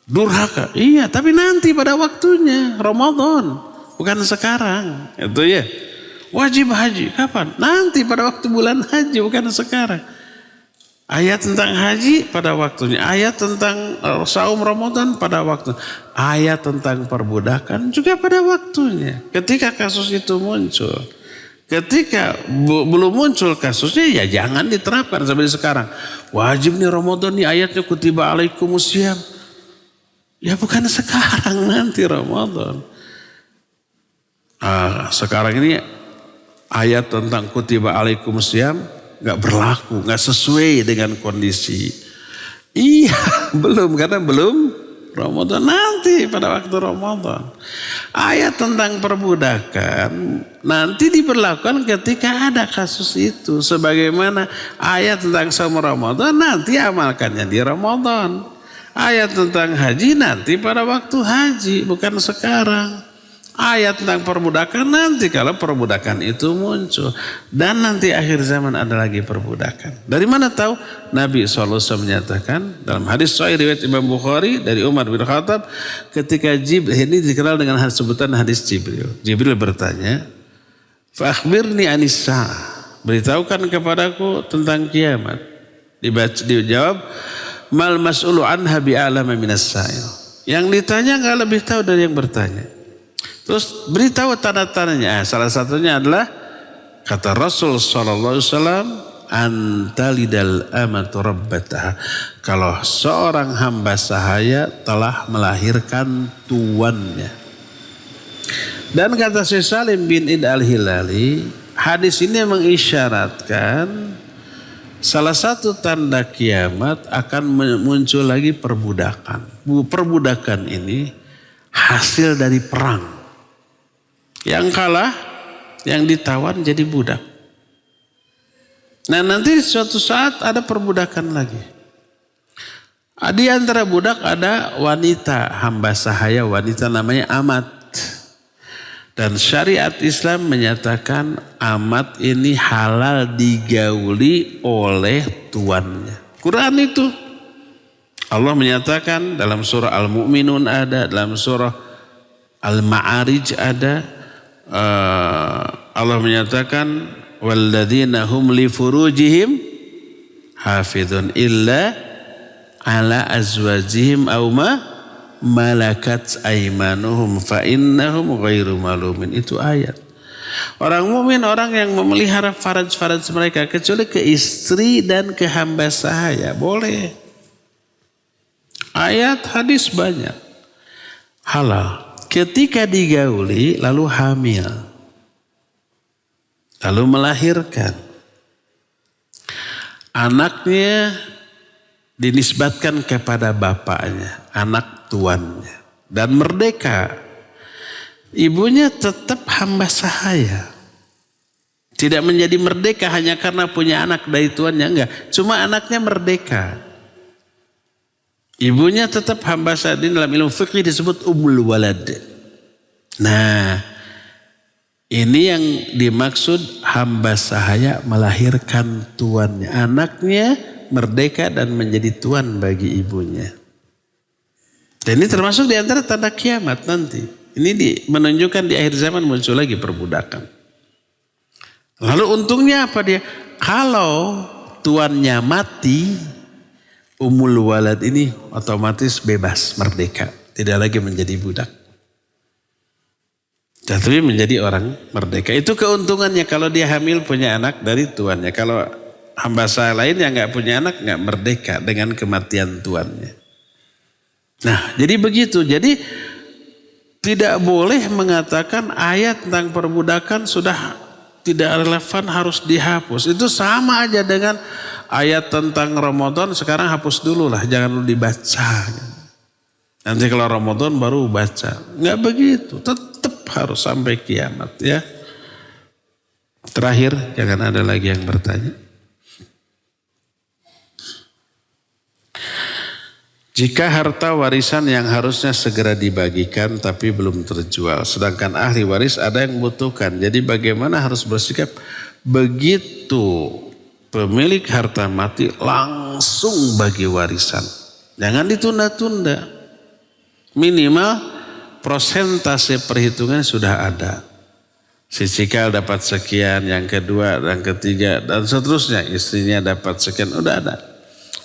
B: durhaka. Iya, tapi nanti pada waktunya. Ramadan. Bukan sekarang. Itu ya. Wajib haji. Kapan? Nanti pada waktu bulan haji. Bukan sekarang. Ayat tentang haji pada waktunya. Ayat tentang saum Ramadan pada waktu. Ayat tentang perbudakan juga pada waktunya. Ketika kasus itu muncul. Ketika belum muncul kasusnya ya jangan diterapkan sampai sekarang. Wajib nih Ramadan nih ayatnya kutiba alaikumusiyam. Ya bukan sekarang, nanti Ramadan. Sekarang ini ayat tentang kutiba alaikumusiyam gak berlaku, gak sesuai dengan kondisi. Iya, karena belum Ramadan, nanti pada waktu Ramadan. Ayat tentang perbudakan nanti diberlakukan ketika ada kasus itu. Sebagaimana ayat tentang saum Ramadan nanti amalkannya di Ramadan. Ayat tentang haji nanti pada waktu haji, bukan sekarang. Ayat tentang perbudakan nanti kalau perbudakan itu muncul. Dan nanti akhir zaman ada lagi perbudakan. Dari mana tahu? Nabi SAW menyatakan dalam hadis sahih riwayat Imam Bukhari dari Umar bin Khattab, ketika Jibril, ini dikenal dengan sebutan hadis Jibril. Jibril bertanya, "Fa-akhbirni anis sa'ah." Beritahukan kepadaku tentang kiamat. Dijawab, "Mal mas'ulu anha bi'alama minas sa'il." Yang ditanya enggak lebih tahu dari yang bertanya. Terus beritahu tanda-tandanya. Salah satunya adalah kata Rasul sallallahu alaihi wasallam, "Antalidal amatu rabbataha." Kalau seorang hamba sahaya telah melahirkan tuannya. Dan kata Syekh Salim bin Id Al-Hilali, hadis ini mengisyaratkan salah satu tanda kiamat akan muncul lagi perbudakan. Perbudakan ini hasil dari perang. Yang kalah, yang ditawan jadi budak. Nah nanti suatu saat ada perbudakan lagi. Di antara budak ada wanita, hamba sahaya wanita namanya amat. Dan syariat Islam menyatakan amat ini halal digauli oleh tuannya. Quran itu. Allah menyatakan dalam surah Al-Mu'minun ada, dalam surah Al-Ma'arij ada. Allah menyatakan walladzina hum li furujihim hafizun illa ala azwajihim aw ma malakat aymanuhum fa innahum ghairu malumin. Itu ayat. Orang mukmin orang yang memelihara faraj-faraj mereka kecuali ke istri dan ke hamba sahaya boleh. Ayat hadis banyak. Halal. Ketika digauli lalu hamil. Lalu melahirkan. Anaknya dinisbatkan kepada bapaknya. Anak tuannya. Dan merdeka. Ibunya tetap hamba sahaya. Tidak menjadi merdeka hanya karena punya anak dari tuannya. Enggak. Cuma anaknya merdeka. Ibunya tetap hamba sahaya. Dalam ilmu fikih disebut ummul walad. Nah, ini yang dimaksud hamba sahaya melahirkan tuannya. Anaknya merdeka dan menjadi tuan bagi ibunya. Dan ini termasuk di antara tanda kiamat nanti. Ini menunjukkan di akhir zaman muncul lagi perbudakan. Lalu untungnya apa dia? Kalau tuannya mati, ummul walad ini otomatis bebas, merdeka. Tidak lagi menjadi budak. Tapi menjadi orang merdeka. Itu keuntungannya kalau dia hamil punya anak dari tuannya. Kalau hamba sahaya lain yang gak punya anak gak merdeka dengan kematian tuannya. Nah jadi begitu. Jadi tidak boleh mengatakan ayat tentang perbudakan sudah tidak relevan harus dihapus. Itu sama aja dengan ayat tentang Ramadan sekarang hapus dulu lah, jangan dulu dibaca. Nanti kalau Ramadan baru baca. Enggak begitu, tetap harus sampai kiamat ya. Terakhir, jangan ada lagi yang bertanya. Jika harta warisan yang harusnya segera dibagikan tapi belum terjual, sedangkan ahli waris ada yang membutuhkan. Jadi bagaimana harus bersikap? Begitu pemilik harta mati langsung bagi warisan. Jangan ditunda-tunda. Minimal prosentase perhitungan sudah ada. Si Cikal dapat sekian, yang kedua, yang ketiga, dan seterusnya. Istrinya dapat sekian, udah ada.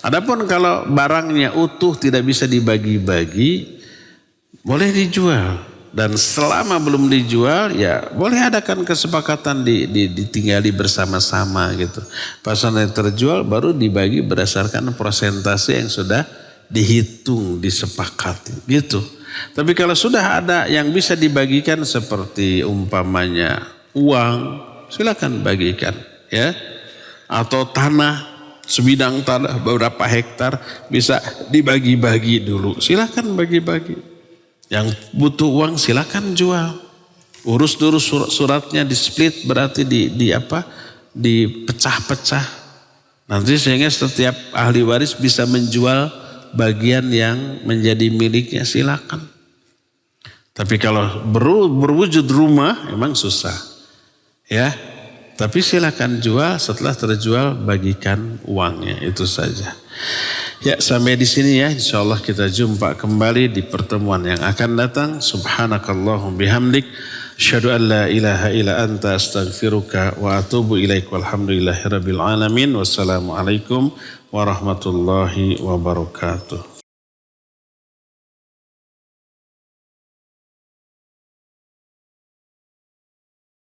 B: Adapun kalau barangnya utuh tidak bisa dibagi-bagi, boleh dijual. Dan selama belum dijual, ya boleh adakan kesepakatan ditinggali bersama-sama gitu. Pas nanti terjual baru dibagi berdasarkan persentase yang sudah dihitung, disepakati gitu. Tapi kalau sudah ada yang bisa dibagikan seperti umpamanya uang, silakan bagikan ya. Atau tanah, sebidang tanah beberapa hektar bisa dibagi-bagi dulu. Silakan bagi-bagi. Yang butuh uang silakan jual. Urus dulu suratnya di split, berarti dipecah-pecah. Nanti sehingga setiap ahli waris bisa menjual bagian yang menjadi miliknya, silakan. Tapi kalau berwujud rumah memang susah. Ya. Tapi silakan jual, setelah terjual bagikan uangnya, itu saja. Ya, sampai di sini ya, insyaallah kita jumpa kembali di pertemuan yang akan datang. Subhanakallahum bihamdik, asyhadu an la ilaha illa anta astaghfiruka wa atubu ilaik. Walhamdulillahirabbil alamin. Wassalamualaikum warahmatullahi wabarakatuh.